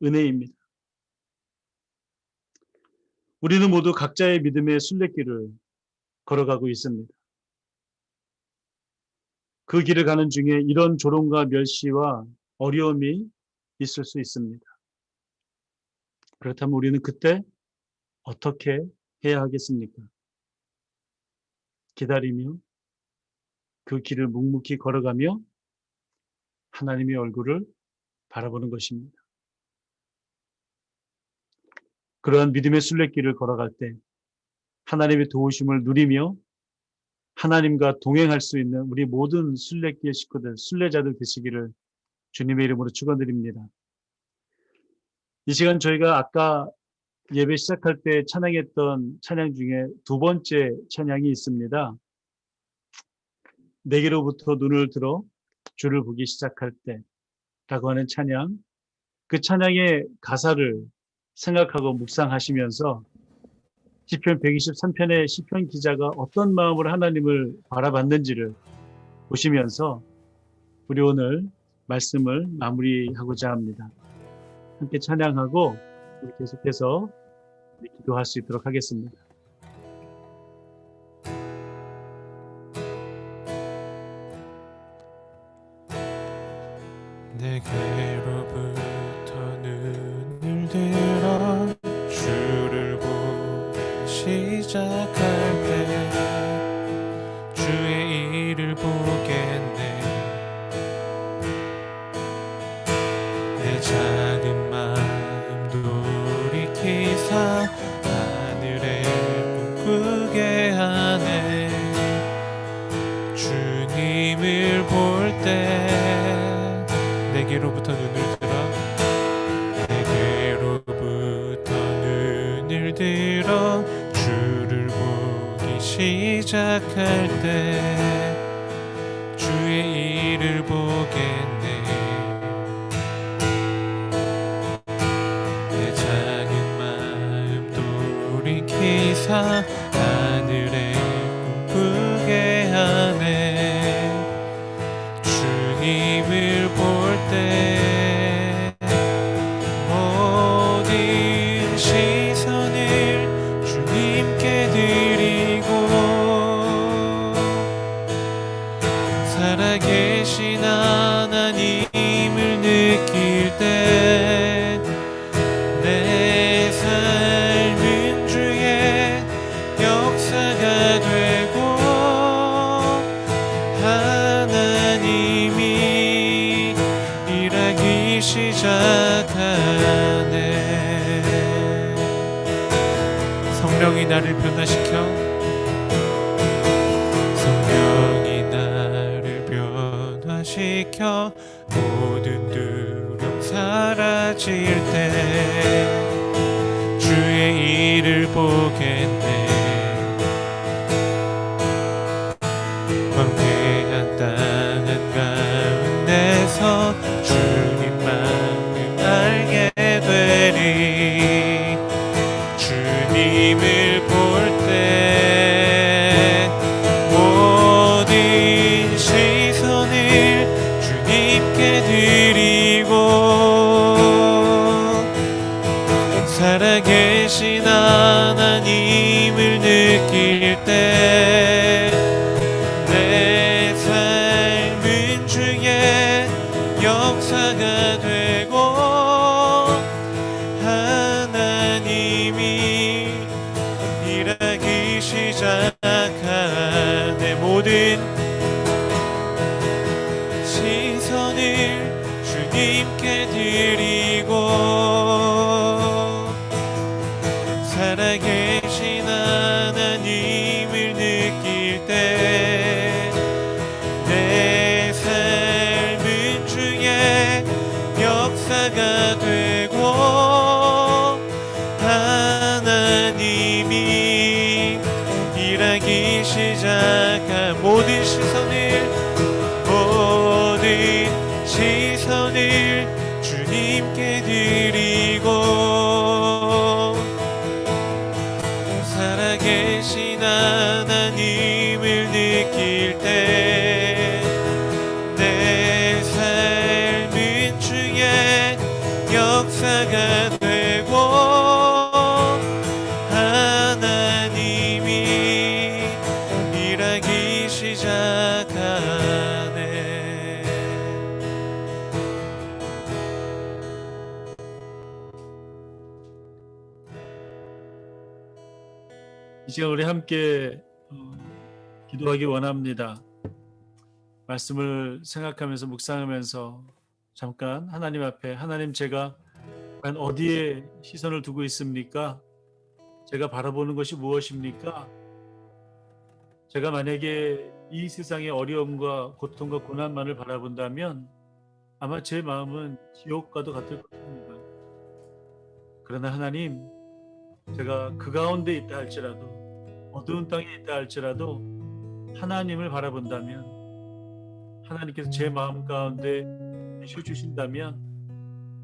은혜입니다. 우리는 모두 각자의 믿음의 순례길을 걸어가고 있습니다. 그 길을 가는 중에 이런 조롱과 멸시와 어려움이 있을 수 있습니다. 그렇다면 우리는 그때 어떻게 해야 하겠습니까? 기다리며 그 길을 묵묵히 걸어가며 하나님의 얼굴을 바라보는 것입니다. 그러한 믿음의 순례길을 걸어갈 때 하나님의 도우심을 누리며 하나님과 동행할 수 있는 우리 모든 순례길 식구들, 순례자들 되시기를 주님의 이름으로 축원드립니다. 이 시간 저희가 아까 예배 시작할 때 찬양했던 찬양 중에 두 번째 찬양이 있습니다. 내게로부터 눈을 들어 주를 보기 시작할 때라고 하는 찬양. 그 찬양의 가사를 생각하고 묵상하시면서 시편 123편의 시편 기자가 어떤 마음으로 하나님을 바라봤는지를 보시면서 우리 오늘 말씀을 마무리하고자 합니다. 함께 찬양하고 우리 계속해서 기도할 수 있도록 하겠습니다. 내게로부터 눈을 들어 주를 보기 시작할 때 주의 일을 보겠네. 내 작은 마음 돌이키사 하늘에 꿈꾸게 하네. 주님을 볼 때 내게로부터 눈을 들어 주를 보기 시작할 때 주의 일을 보겠네. 내 작은 마음 돌이키사 하늘에 꿈꾸게 하네. 주님을 볼 때 모든 시선을 주님께 드리고 살아계신 하나님을 느낄 때 내 삶은 주의 역사가 되고 하나님이 일하기 시작하네. 성령이 나를 변화시켜 모든 두려움 사라질 때 주의 일을 보겠네. 광대한 땅 한가운데서 주님 마음 알게 되리. 주님 드리고 살아계신 하나님을 느낄 때 내 삶은 주의 역사가 되고 하나님이 일하기 시작하네. 모든 시선을 주님께 드리고 살아계신 하나님을 느낄 때 내 삶은 주의 역사가 되고 하나님이 일하기 시작한 모든 시선을 주님께 드리고 살아계신 하나님을 느낄 때 내 삶은 주의 역사가 되고 하나님이 일하기 시작하네. 이 시간 우리 함께 기도하기 원합니다. 말씀을 생각하면서 묵상하면서 잠깐 하나님 앞에, 하나님, 제가 과연 어디에 시선을 두고 있습니까? 제가 바라보는 것이 무엇입니까? 제가 만약에 이 세상의 어려움과 고통과 고난만을 바라본다면 아마 제 마음은 지옥과도 같을 것입니다. 그러나 하나님, 제가 그 가운데 있다 할지라도, 어두운 땅에 있다 할지라도 하나님을 바라본다면, 하나님께서 제 마음 가운데 빛을 주신다면,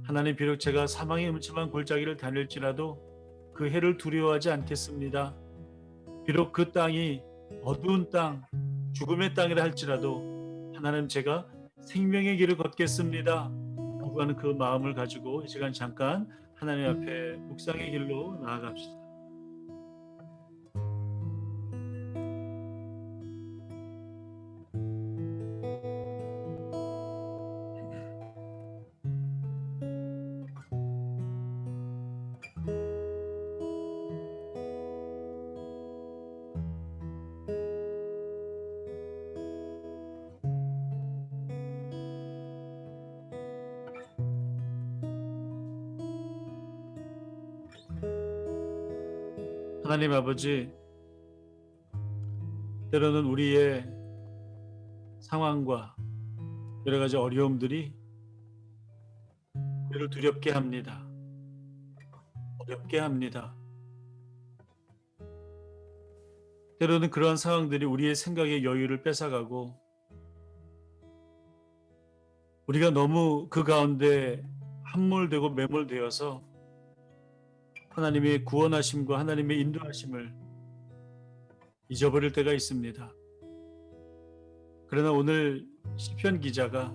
하나님, 비록 제가 사망의 음침한 골짜기를 다닐지라도 그 해를 두려워하지 않겠습니다. 비록 그 땅이 어두운 땅, 죽음의 땅이라 할지라도 하나님, 제가 생명의 길을 걷겠습니다 라고 하는 그 마음을 가지고 이 시간 잠깐 하나님 앞에 묵상의 길로 나아갑시다. 하나님 아버지, 때로는 우리의 상황과 여러 가지 어려움들이 우리를 두렵게 합니다. 어렵게 합니다. 때로는 그러한 상황들이 우리의 생각의 여유를 뺏어가고 우리가 너무 그 가운데 함몰되고 매몰되어서 하나님의 구원하심과 하나님의 인도하심을 잊어버릴 때가 있습니다. 그러나 오늘 시편 기자가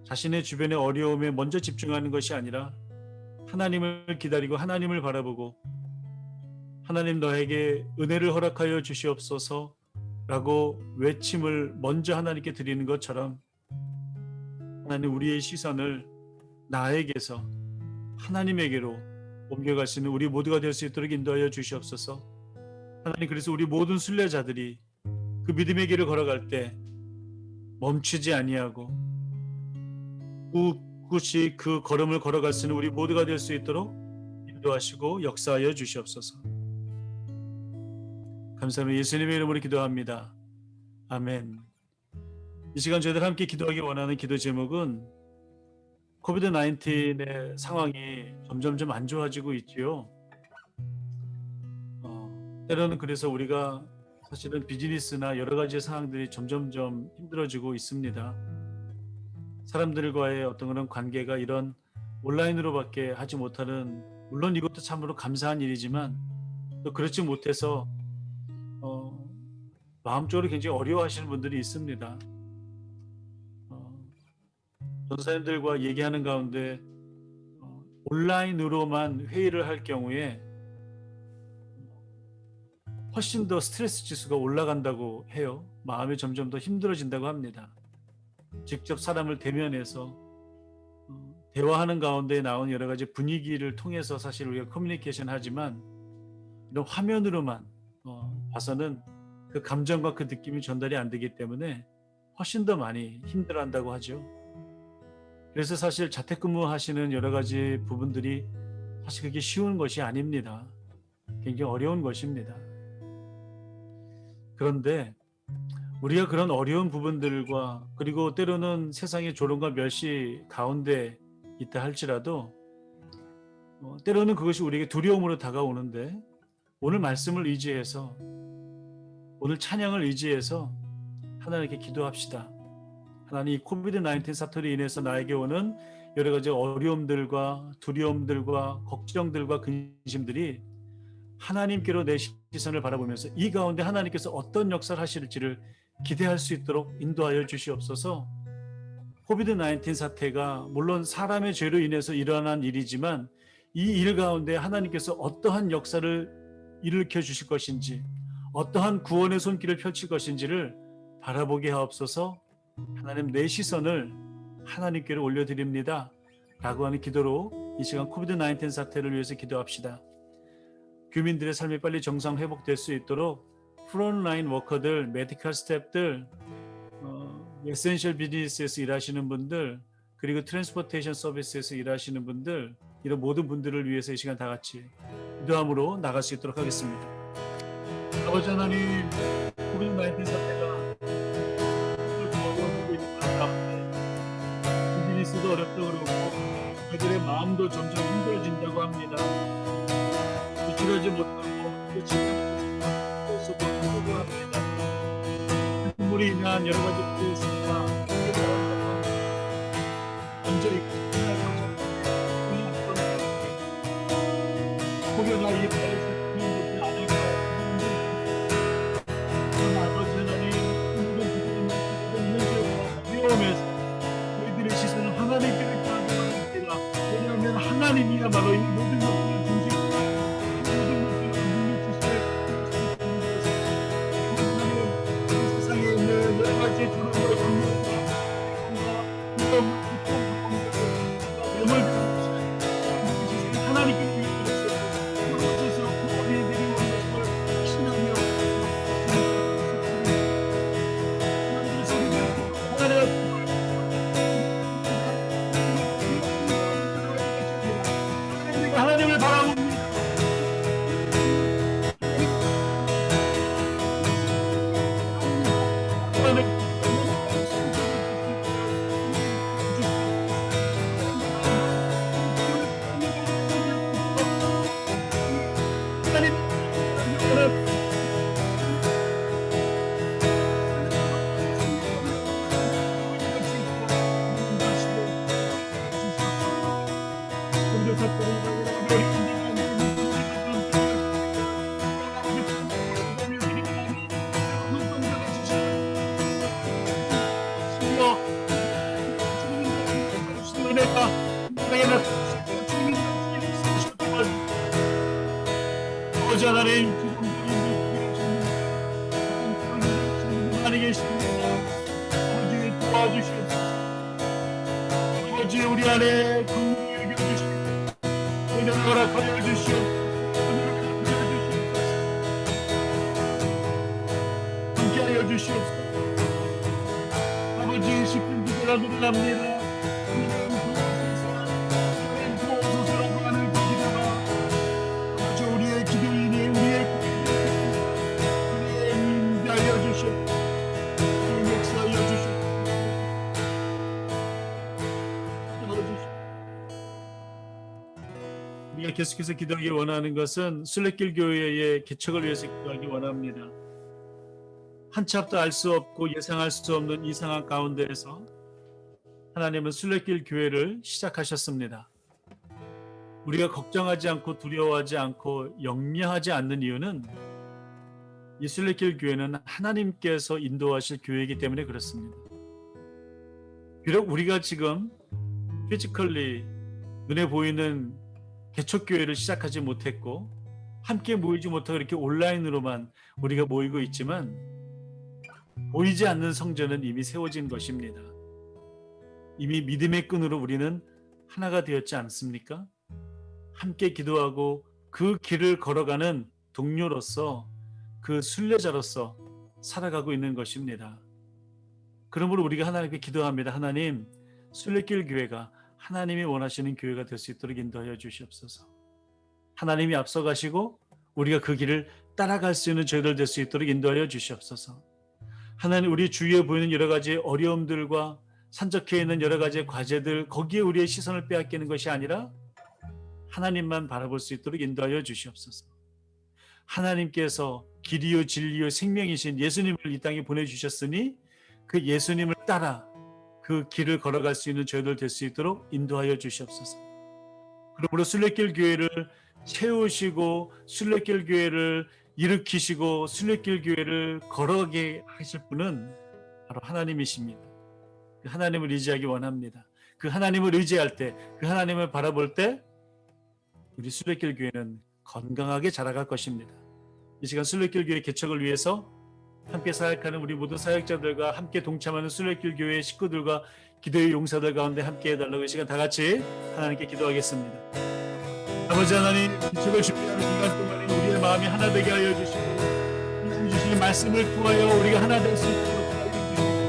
자신의 주변의 어려움에 먼저 집중하는 것이 아니라 하나님을 기다리고 하나님을 바라보고 하나님, 너에게 은혜를 허락하여 주시옵소서 라고 외침을 먼저 하나님께 드리는 것처럼 하나님, 우리의 시선을 나에게서 하나님에게로 옮겨갈 수 있는 우리 모두가 될 수 있도록 인도하여 주시옵소서. 하나님, 그래서 우리 모든 순례자들이 그 믿음의 길을 걸어갈 때 멈추지 아니하고 굳이 그 걸음을 걸어갈 수 있는 우리 모두가 될 수 있도록 인도하시고 역사하여 주시옵소서. 감사합니다. 예수님의 이름으로 기도합니다. 아멘. 이 시간 저희들 함께 기도하기 원하는 기도 제목은 코비드-19의 상황이 점점 안 좋아지고 있지요. 때로는 그래서 우리가 사실은 비즈니스나 여러 가지 상황들이 점점 힘들어지고 있습니다. 사람들과의 어떤 그런 관계가 이런 온라인으로밖에 하지 못하는, 물론 이것도 참으로 감사한 일이지만 또 그렇지 못해서 마음적으로 굉장히 어려워하시는 분들이 있습니다. 전사님들과 얘기하는 가운데 온라인으로만 회의를 할 경우에 훨씬 더 스트레스 지수가 올라간다고 해요. 마음이 점점 더 힘들어진다고 합니다. 직접 사람을 대면해서 대화하는 가운데 나온 여러 가지 분위기를 통해서 사실 우리가 커뮤니케이션 하지만 이런 화면으로만 봐서는 그 감정과 그 느낌이 전달이 안 되기 때문에 훨씬 더 많이 힘들어한다고 하죠. 그래서 사실 자택근무 하시는 여러 가지 부분들이 사실 그게 쉬운 것이 아닙니다. 굉장히 어려운 것입니다. 그런데 우리가 그런 어려운 부분들과 그리고 때로는 세상의 조롱과 멸시 가운데 있다 할지라도 때로는 그것이 우리에게 두려움으로 다가오는데 오늘 말씀을 의지해서 오늘 찬양을 의지해서 하나님께 기도합시다. 하나님, 이 코비드-19 사태로 인해서 나에게 오는 여러 가지 어려움들과 두려움들과 걱정들과 근심들이 하나님께로 내 시선을 바라보면서 이 가운데 하나님께서 어떤 역사를 하실지를 기대할 수 있도록 인도하여 주시옵소서. 코비드-19 사태가 물론 사람의 죄로 인해서 일어난 일이지만 이 일 가운데 하나님께서 어떠한 역사를 일으켜 주실 것인지 어떠한 구원의 손길을 펼칠 것인지를 바라보게 하옵소서. 하나님, 내 시선을 하나님께로 올려드립니다 라고 하는 기도로 이 시간 코비드-19 사태를 위해서 기도합시다. 교민들의 삶이 빨리 정상 회복될 수 있도록 프론라인 워커들, 메디컬 스태프들, 에센셜 비즈니스에서 일하시는 분들, 그리고 트랜스포테이션 서비스에서 일하시는 분들, 이런 모든 분들을 위해서 이 시간 다 같이 기도함으로 나갈 수 있도록 하겠습니다. 아버지 하나님, 코비드-19 사태가 어려우고 있는 가운데 비즈니스도 어렵다고 그러고 그들의 마음도 점점 힘들어진다고 합니다. 지나지 못하고 지나지 못하고 합니다. 눈물이 인한 여러 가지 피해가 먼저 있고 고개가 이 발에서 그런 것이 아닐까. 아버지 하나님, 위험해서 저희들의 시선은 하나님께로 향하게 합니다. 왜냐하면 하나님이야말로 이 모든 것들을 중심으로 모든 것들을 물리치실 하나님, 세상에 있는 여러 가지 두려움과 고통과 하나님께로 하나님을 바라봅니다. 아버지 하나님, 많이 계십니다. 아버지 도와주시옵소서. 아버지 우리 안에 긍휼히 여겨주시고 은혜를 허락하여 주시옵소서. 함께하여 주시옵소서. 아버지 싶은 기도가 누려갑니다. 우리가 계속해서 기도하기 원하는 것은 순례길 교회의 개척을 위해서 기도하기 원합니다. 한 치 앞도 알 수 없고 예상할 수 없는 이 상황 가운데에서 하나님은 순례길 교회를 시작하셨습니다. 우리가 걱정하지 않고 두려워하지 않고 역려하지 않는 이유는 이 순례길 교회는 하나님께서 인도하실 교회이기 때문에 그렇습니다. 비록 우리가 지금 피지컬리 눈에 보이는 개척교회를 시작하지 못했고 함께 모이지 못하고 이렇게 온라인으로만 우리가 모이고 있지만 보이지 않는 성전은 이미 세워진 것입니다. 이미 믿음의 끈으로 우리는 하나가 되었지 않습니까? 함께 기도하고 그 길을 걸어가는 동료로서 그 순례자로서 살아가고 있는 것입니다. 그러므로 우리가 하나님께 기도합니다. 하나님, 순례길 교회가 하나님이 원하시는 교회가 될 수 있도록 인도하여 주시옵소서. 하나님이 앞서가시고 우리가 그 길을 따라갈 수 있는 저희들 될 수 있도록 인도하여 주시옵소서. 하나님, 우리 주위에 보이는 여러 가지 어려움들과 산적해 있는 여러 가지 과제들, 거기에 우리의 시선을 빼앗기는 것이 아니라 하나님만 바라볼 수 있도록 인도하여 주시옵소서. 하나님께서 길이요 진리요 생명이신 예수님을 이 땅에 보내주셨으니 그 예수님을 따라 그 길을 걸어갈 수 있는 저희들 될 수 있도록 인도하여 주시옵소서. 그러므로 순례길 교회를 채우시고 순례길 교회를 일으키시고 순례길 교회를 걸어가게 하실 분은 바로 하나님이십니다. 그 하나님을 의지하기 원합니다. 그 하나님을 의지할 때, 그 하나님을 바라볼 때 우리 순례길 교회는 건강하게 자라갈 것입니다. 이 시간 순례길 교회 개척을 위해서 함께 사역하는 우리 모든 사역자들과 함께 동참하는 순례길 교회 식구들과 기도의 용사들 가운데 함께 해달라고 이 시간 다 같이 하나님께 기도하겠습니다. 아버지 하나님, 기적을 준비하는 순간 동안에 우리의 마음이 하나 되게 하여 주시고 하나님 주시는 말씀을 구하여 우리가 하나 될 수 있도록 하나 될 수 있도록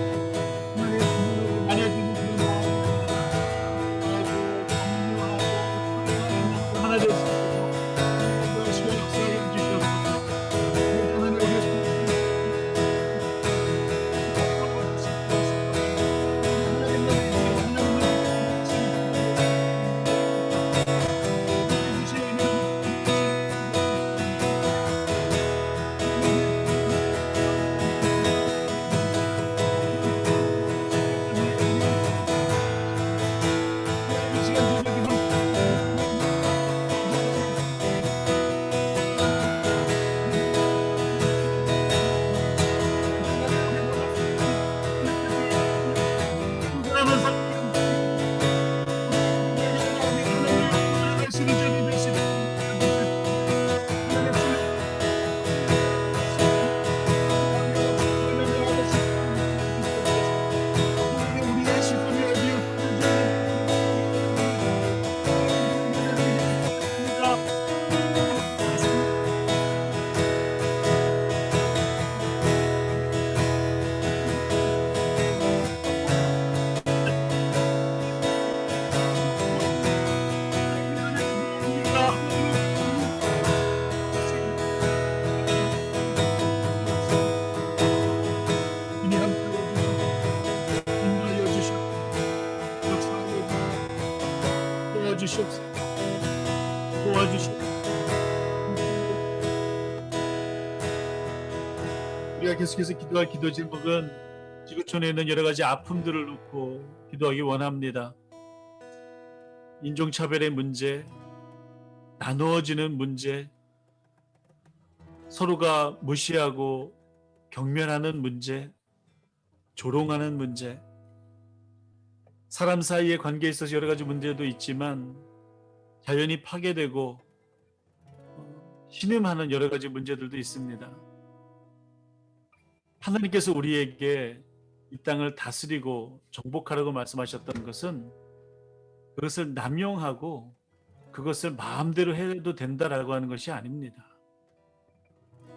도와주시옵소서. 우리가 계속해서 기도할 기도 제목은 지구촌에 있는 여러 가지 아픔들을 놓고 기도하기 원합니다. 인종차별의 문제, 나누어지는 문제, 서로가 무시하고 경멸하는 문제, 조롱하는 문제, 사람 사이의 관계에 있어서 여러 가지 문제도 있지만 자연이 파괴되고 신음하는 여러 가지 문제들도 있습니다. 하나님께서 우리에게 이 땅을 다스리고 정복하라고 말씀하셨던 것은 그것을 남용하고 그것을 마음대로 해도 된다라고 하는 것이 아닙니다.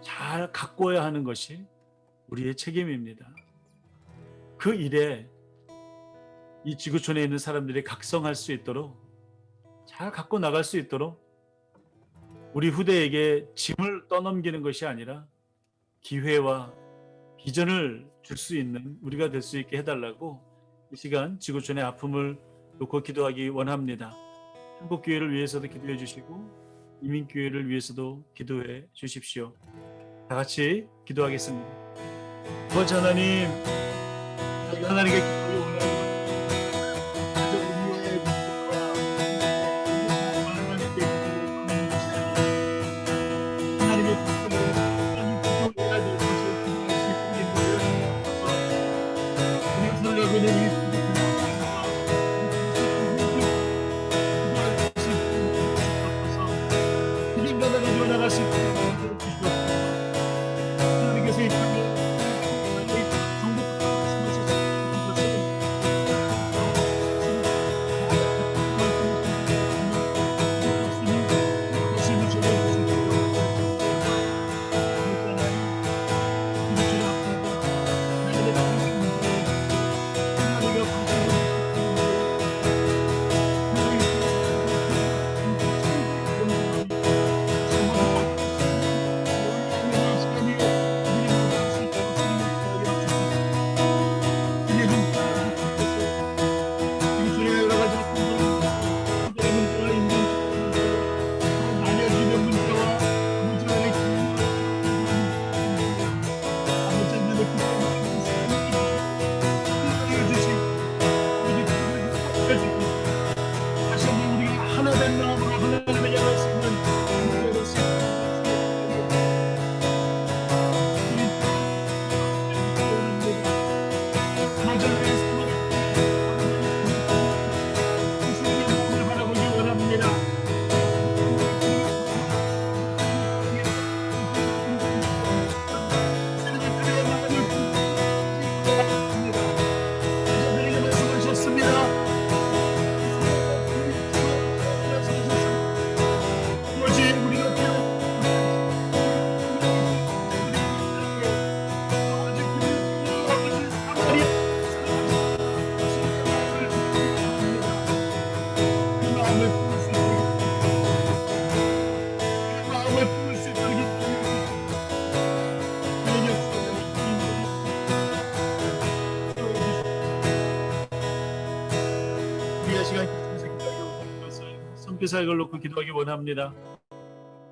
잘 가꿔야 하는 것이 우리의 책임입니다. 그 일에 이 지구촌에 있는 사람들이 각성할 수 있도록 잘 갖고 나갈 수 있도록 우리 후대에게 짐을 떠넘기는 것이 아니라 기회와 비전을 줄 수 있는 우리가 될 수 있게 해달라고 이 시간 지구촌의 아픔을 놓고 기도하기 원합니다. 한국교회를 위해서도 기도해 주시고 이민교회를 위해서도 기도해 주십시오. 다 같이 기도하겠습니다. 아버지 하나님, 저희가 하나님께 기도를 원합니다. 하나님의 이 시간 계속해서 기도하기 원하는 것은 선교사역을 놓고 기도하기 원합니다.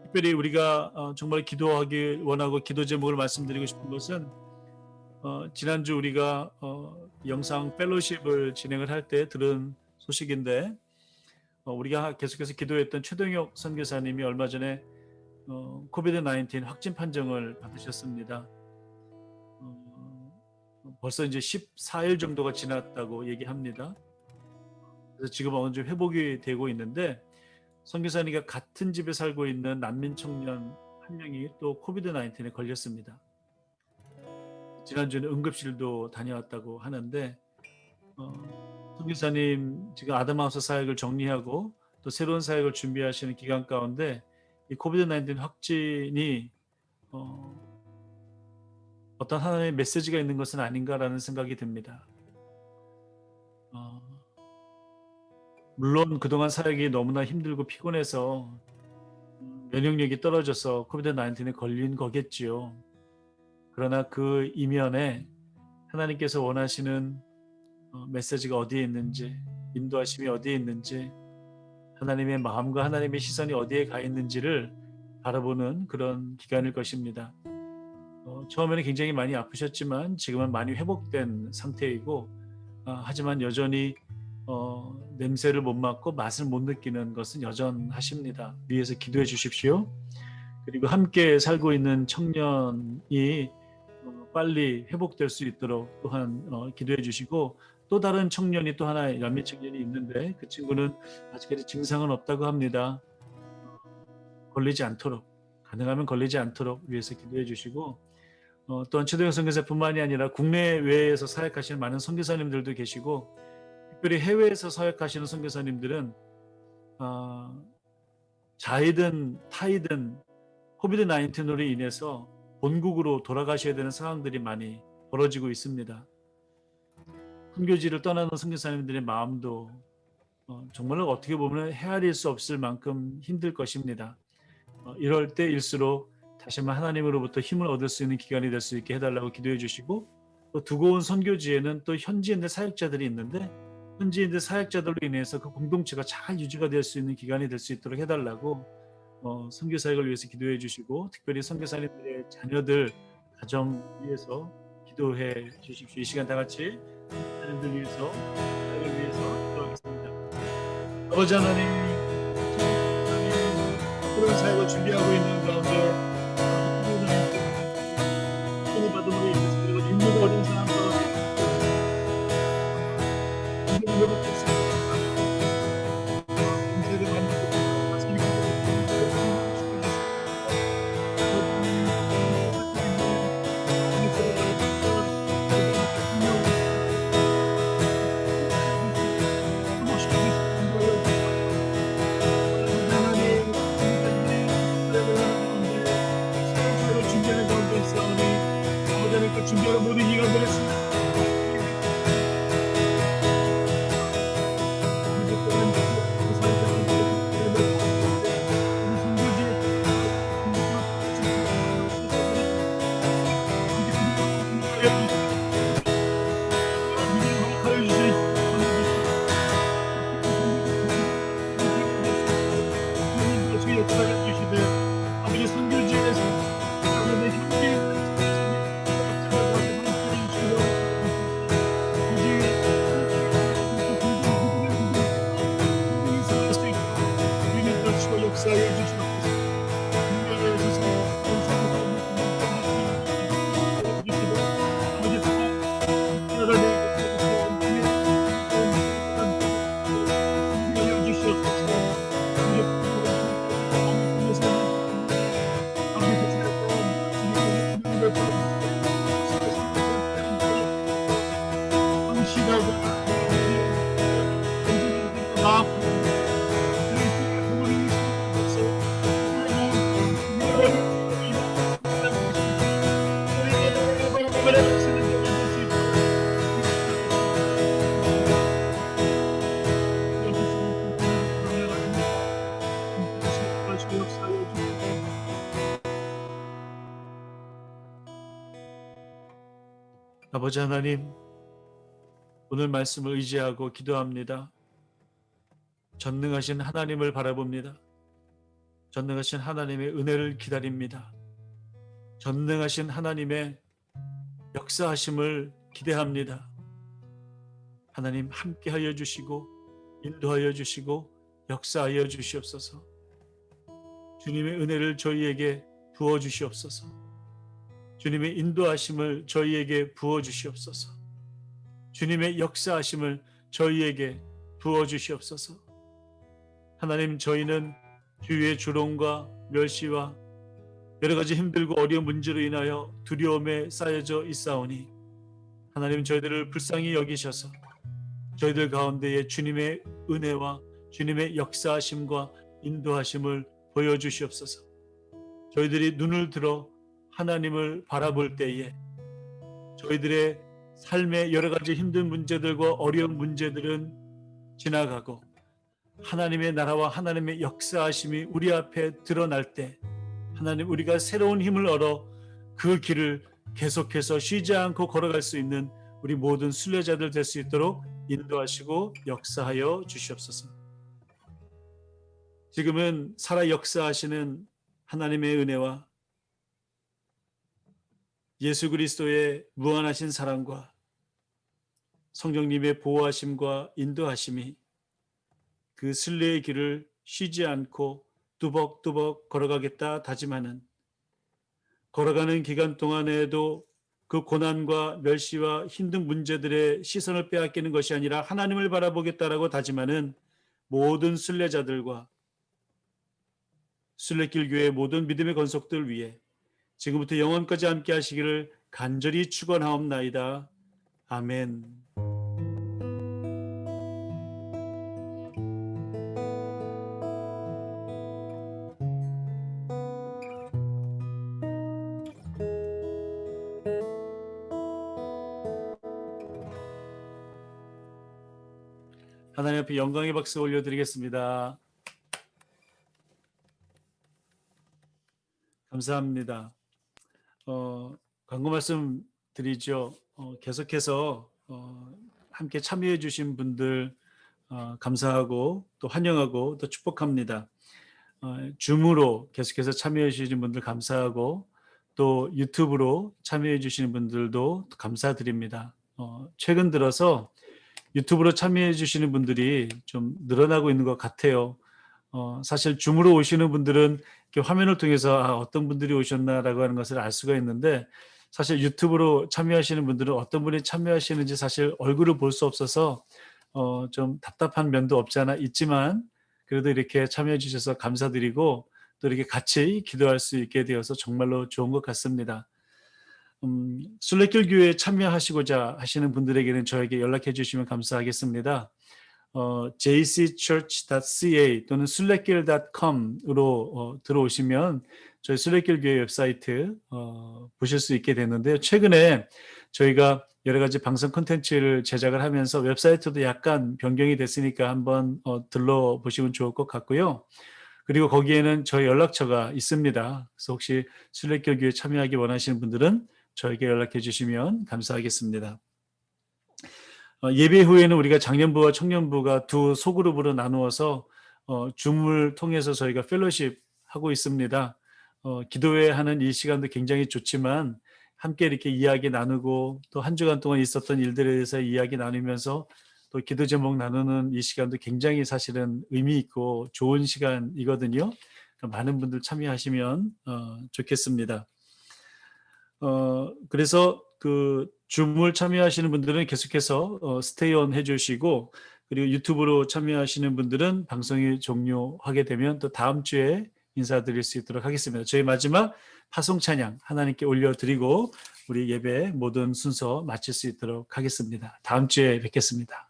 특별히 우리가 정말 기도하기 원하고 기도 제목을 말씀드리고 싶은 것은 지난주 우리가 영상 펠로십을 진행을 할 때 들은 소식인데 우리가 계속해서 기도했던 최동혁 선교사님이 얼마 전에 코비드 19 확진 판정을 받으셨습니다. 벌써 이제 14일 정도가 지났다고 얘기합니다. 그래서 지금 어느 정도 회복이 되고 있는데 선교사님과 같은 집에 살고 있는 난민 청년 한 명이 또 코비드 19에 걸렸습니다. 지난주에는 응급실도 다녀왔다고 하는데 선교사님 지금 아담하우스 사역을 정리하고 또 새로운 사역을 준비하시는 기간 가운데 이 코비드 19 확진이 어떤 하나의 메시지가 있는 것은 아닌가라는 생각이 듭니다. 물론 그동안 사역이 너무나 힘들고 피곤해서 면역력이 떨어져서 코비드 19에 걸린 거겠지요. 그러나 그 이면에 하나님께서 원하시는 메시지가 어디에 있는지, 인도하심이 어디에 있는지, 하나님의 마음과 하나님의 시선이 어디에 가 있는지를 바라보는 그런 기간일 것입니다. 처음에는 굉장히 많이 아프셨지만 지금은 많이 회복된 상태이고 하지만 여전히 냄새를 못 맡고 맛을 못 느끼는 것은 여전하십니다. 위에서 기도해 주십시오. 그리고 함께 살고 있는 청년이 빨리 회복될 수 있도록 또한 기도해 주시고 또 다른 청년이 또 하나 연민 청년이 있는데 그 친구는 아직까지 증상은 없다고 합니다. 걸리지 않도록 가능하면 걸리지 않도록 위해서 기도해 주시고 또한 최동영 선교사뿐만이 아니라 국내외에서 사역하시는 많은 선교사님들도 계시고 특별히 해외에서 사역하시는 선교사님들은 자이든 타이든 코비드 19으로 인해서 본국으로 돌아가셔야 되는 상황들이 많이 벌어지고 있습니다. 선교지를 떠나는 선교사님들의 마음도 정말로 어떻게 보면 헤아릴 수 없을 만큼 힘들 것입니다. 이럴 때일수록 다시 한번 하나님으로부터 힘을 얻을 수 있는 기간이 될 수 있게 해달라고 기도해 주시고 또 두고 온 선교지에는 또 현지인들 사역자들이 있는데 현지인들 사역자들로 인해서 그 공동체가 잘 유지가 될 수 있는 기간이 될 수 있도록 해달라고 선교 사역을 위해서 기도해 주시고 특별히 선교사님들의 자녀들 가정 위해서 기도해 주십시오. 이 시간 다 같이 자녀들 위해서 사역을 위해서 기도하겠습니다. 아버지 하나님, 그런 사역을 준비하고 있는 가운데 손을 받음으로 인해서 그리고 인류가 어린 사람 가운데 인류를 회복했습니다. 인생을 만들고 가슴이 준비하는 모든 기관들을 아버지 선교지에서 역사해 주시옵소서. 아버지 하나님, 오늘 말씀을 의지하고 기도합니다. 전능하신 하나님을 바라봅니다. 전능하신 하나님의 은혜를 기다립니다. 전능하신 하나님의 역사하심을 기대합니다. 하나님 함께하여 주시고 인도하여 주시고 역사하여 주시옵소서. 주님의 은혜를 저희에게 부어 주시옵소서. 주님의 인도하심을 저희에게 부어 주시옵소서. 주님의 역사하심을 저희에게 부어 주시옵소서. 하나님, 저희는 주위의 조롱과 멸시와 여러 가지 힘들고 어려운 문제로 인하여 두려움에 쌓여져 있사오니 하나님, 저희들을 불쌍히 여기셔서 저희들 가운데에 주님의 은혜와 주님의 역사하심과 인도하심을 보여주시옵소서. 저희들이 눈을 들어 하나님을 바라볼 때에 저희들의 삶의 여러 가지 힘든 문제들과 어려운 문제들은 지나가고 하나님의 나라와 하나님의 역사하심이 우리 앞에 드러날 때 하나님, 우리가 새로운 힘을 얻어 그 길을 계속해서 쉬지 않고 걸어갈 수 있는 우리 모든 순례자들 될 수 있도록 인도하시고 역사하여 주시옵소서. 지금은 살아 역사하시는 하나님의 은혜와 예수 그리스도의 무한하신 사랑과 성령님의 보호하심과 인도하심이 그 순례의 길을 쉬지 않고 뚜벅뚜벅 걸어가겠다 다짐하는, 걸어가는 기간 동안에도 그 고난과 멸시와 힘든 문제들의 시선을 빼앗기는 것이 아니라 하나님을 바라보겠다라고 다짐하는 모든 순례자들과 순례길 교회의 모든 믿음의 건속들 위해 지금부터 영원까지 함께 하시기를 간절히 축원하옵나이다. 아멘. 하나님 앞에 영광의 박수 올려드리겠습니다. 감사합니다. 광고 말씀 드리죠. 계속해서 함께 참여해 주신 분들 감사하고 또 환영하고 또 축복합니다. 줌으로 계속해서 참여해 주시는 분들 감사하고 또 유튜브로 참여해 주시는 분들도 감사드립니다. 최근 들어서 유튜브로 참여해 주시는 분들이 좀 늘어나고 있는 것 같아요. 사실 줌으로 오시는 분들은 이렇게 화면을 통해서 어떤 분들이 오셨나라고 하는 것을 알 수가 있는데, 사실 유튜브로 참여하시는 분들은 어떤 분이 참여하시는지 사실 얼굴을 볼 수 없어서 좀 답답한 면도 없지 않아 있지만, 그래도 이렇게 참여해 주셔서 감사드리고 또 이렇게 같이 기도할 수 있게 되어서 정말로 좋은 것 같습니다. 순례길 교회에 참여하시고자 하시는 분들에게는 저에게 연락해 주시면 감사하겠습니다. jcchurch.ca 또는 순례길.com으로 들어오시면 저희 순례길 교회 웹사이트 보실 수 있게 됐는데요. 최근에 저희가 여러 가지 방송 콘텐츠를 제작을 하면서 웹사이트도 약간 변경이 됐으니까 한번 들러보시면 좋을 것 같고요. 그리고 거기에는 저희 연락처가 있습니다. 그래서 혹시 순례길 교회 참여하기 원하시는 분들은 저에게 연락해 주시면 감사하겠습니다. 예배 후에는 우리가 장년부와 청년부가 두 소그룹으로 나누어서 줌을 통해서 저희가 펠로십 하고 있습니다. 기도회 하는 이 시간도 굉장히 좋지만 함께 이렇게 이야기 나누고 또 한 주간 동안 있었던 일들에 대해서 이야기 나누면서 또 기도 제목 나누는 이 시간도 굉장히 사실은 의미 있고 좋은 시간이거든요. 많은 분들 참여하시면 좋겠습니다. 그래서 그 줌을 참여하시는 분들은 계속해서 스테이온 해주시고, 그리고 유튜브로 참여하시는 분들은 방송이 종료하게 되면 또 다음 주에 인사드릴 수 있도록 하겠습니다. 저희 마지막 파송 찬양 하나님께 올려드리고 우리 예배 모든 순서 마칠 수 있도록 하겠습니다. 다음 주에 뵙겠습니다.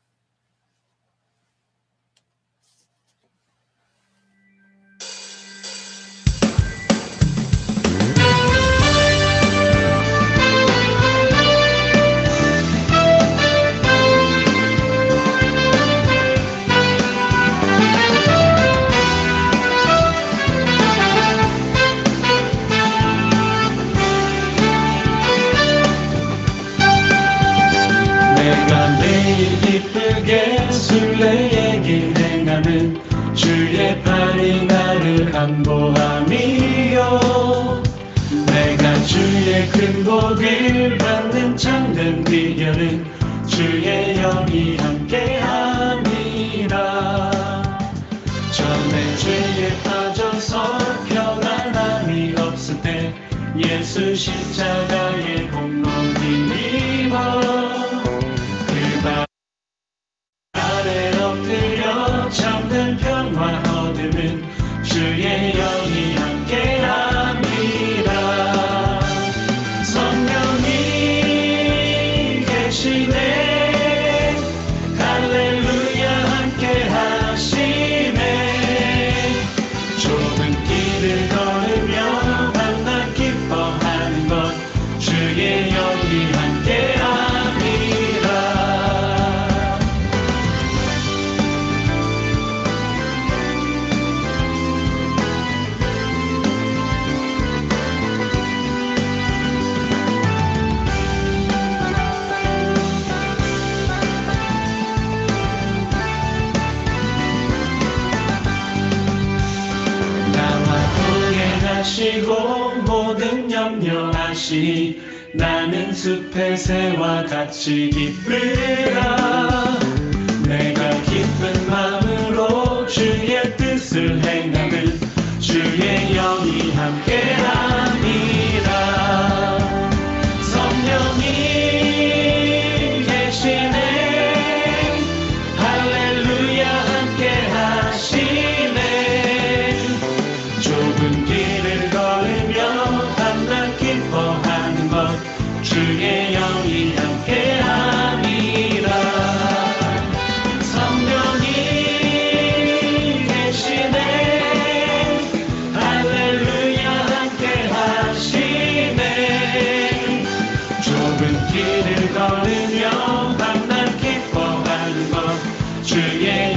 내가 매일 기쁘게 순례의 길 행하는 주의 팔이 나를 안보함이요 내가 주의 큰 복을 받는 참된 비결은 주의 영이 함께함이라 전에 죄에 빠져서 평안함이 없을 때 예수 십자가의 공로 힘입어 그 발 아래 엎드려 참된 평화 얻음은 주의 영이 함께함이라 성령이 계시네 할렐루야 함께하시네 좁은 길을 걸으며 만나 기뻐하는 것 주의 영이 함께함이라 나와 동행하시고 모든 염려하시 나는 숲의 새와 같이 기쁘라 내가 기쁜 마음으로 주의 뜻을 행하는 주의 영이 함께함이라 성령이 계시네 할렐루야 함께하시네 좁은 길을 걸으며 밤낮 기뻐하는 것 주의 영이 함께함이라 성령이 계시네 할렐루야 함께하시네 좁은 길을 걸으며 밤낮 기뻐하는 것 주의